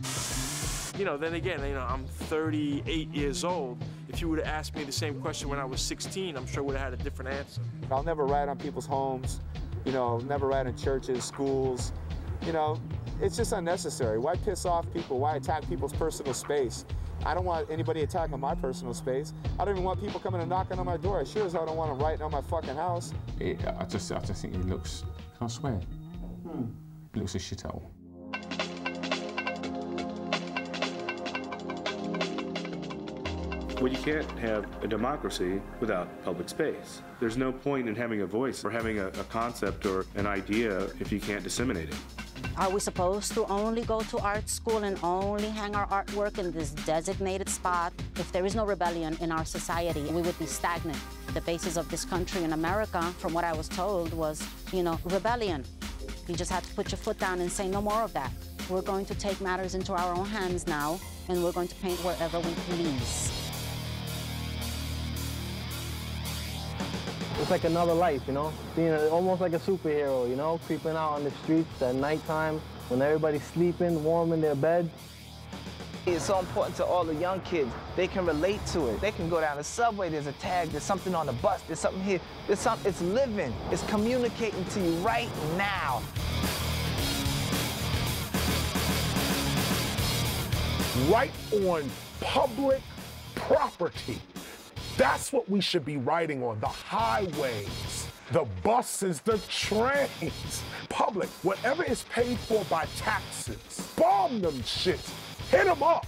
You know, then again, you know, I'm 38 years old. If you would have asked me the same question when I was 16, I'm sure I would have had a different answer. I'll never write on people's homes, you know, never write in churches, schools. You know, it's just unnecessary. Why piss off people? Why attack people's personal space? I don't want anybody attacking my personal space. I don't even want people coming and knocking on my door. I sure as hell don't want them writing on my fucking house. I just think it looks, can I swear? It looks a shithole. Well, you can't have a democracy without public space. There's no point in having a voice or having a concept or an idea if you can't disseminate it. Are we supposed to only go to art school and only hang our artwork in this designated spot? If there is no rebellion in our society, we would be stagnant. The basis of this country in America, from what I was told, was, you know, rebellion. You just had to put your foot down and say no more of that. We're going to take matters into our own hands now, and we're going to paint wherever we please. It's like another life, you know? Being almost like a superhero, you know? Creeping out on the streets at nighttime when everybody's sleeping, warm in their bed. It's so important to all the young kids. They can relate to it. They can go down the subway, there's a tag, there's something on the bus, there's something here. It's living. It's communicating to you right now. Right on public property. That's what we should be writing on, the highways, the buses, the trains. Public, whatever is paid for by taxes, bomb them shits, hit them up.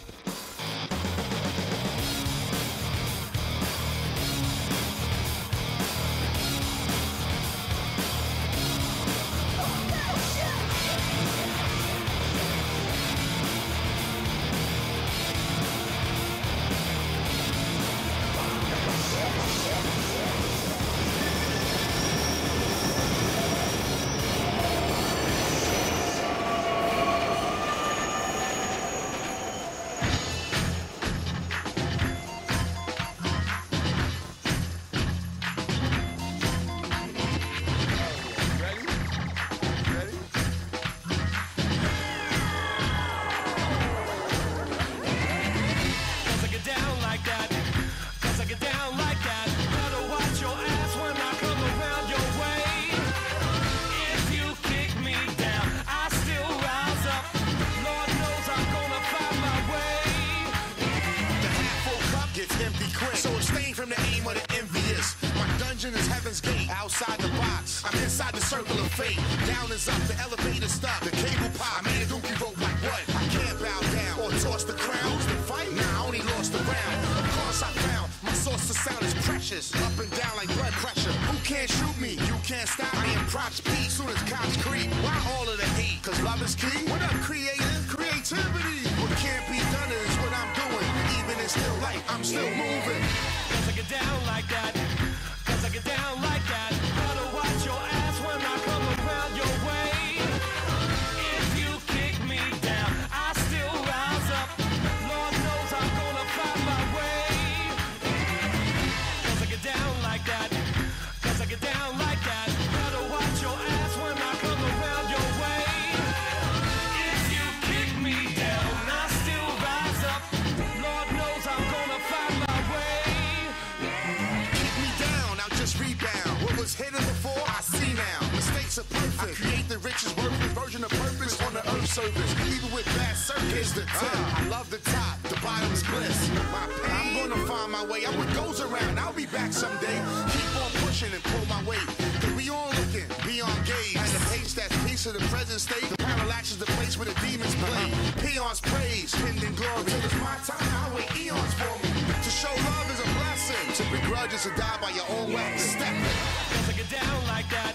Outside the box, I'm inside the circle of fate. Down is up, the elevator stop, the cable pop. I made a dookie rope like what? I can't bow down or toss the crown. Lose the fight? Nah, I only lost the round. Of course I found my source of sound is precious. Up and down like blood pressure. Who can't shoot me? You can't stop me. I am props P. Soon as cops creep. Why all of the hate? Cause love is key. What up, creative? Creativity. What can't be done is what I'm doing. Even in still life, I'm still moving. Cause I get down like that. Cause I get down like that. Better watch your ass when I come around your way. If you kick me down, I still rise up. Lord knows I'm gonna find my way. Cause I get down like that. Cause I get down like that. Better watch your ass when I come around your way. If you kick me down, I still rise up. Lord knows I'm gonna find my way. Kick me down, I'll just rebound. What was hidden before, I see now. Mistakes are perfect. I create the richest, worthless version of purpose on the earth's surface. Even with bad circuits, the tip. I love the top, the bottom is bliss. My pain, I'm gonna find my way. I'm what goes around, I'll be back someday. Keep on pushing and pull my weight. Cause we all looking beyond gaze. At the pace that's peace of the present state. The parallax is the place where the demons play. Peons praise, pinned in glory. Till it's my time, I'll wait eons for me. To show love is a blessing. To begrudge is to die by your own weapon. Step it. Cause I get down like that.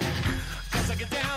Cause I get down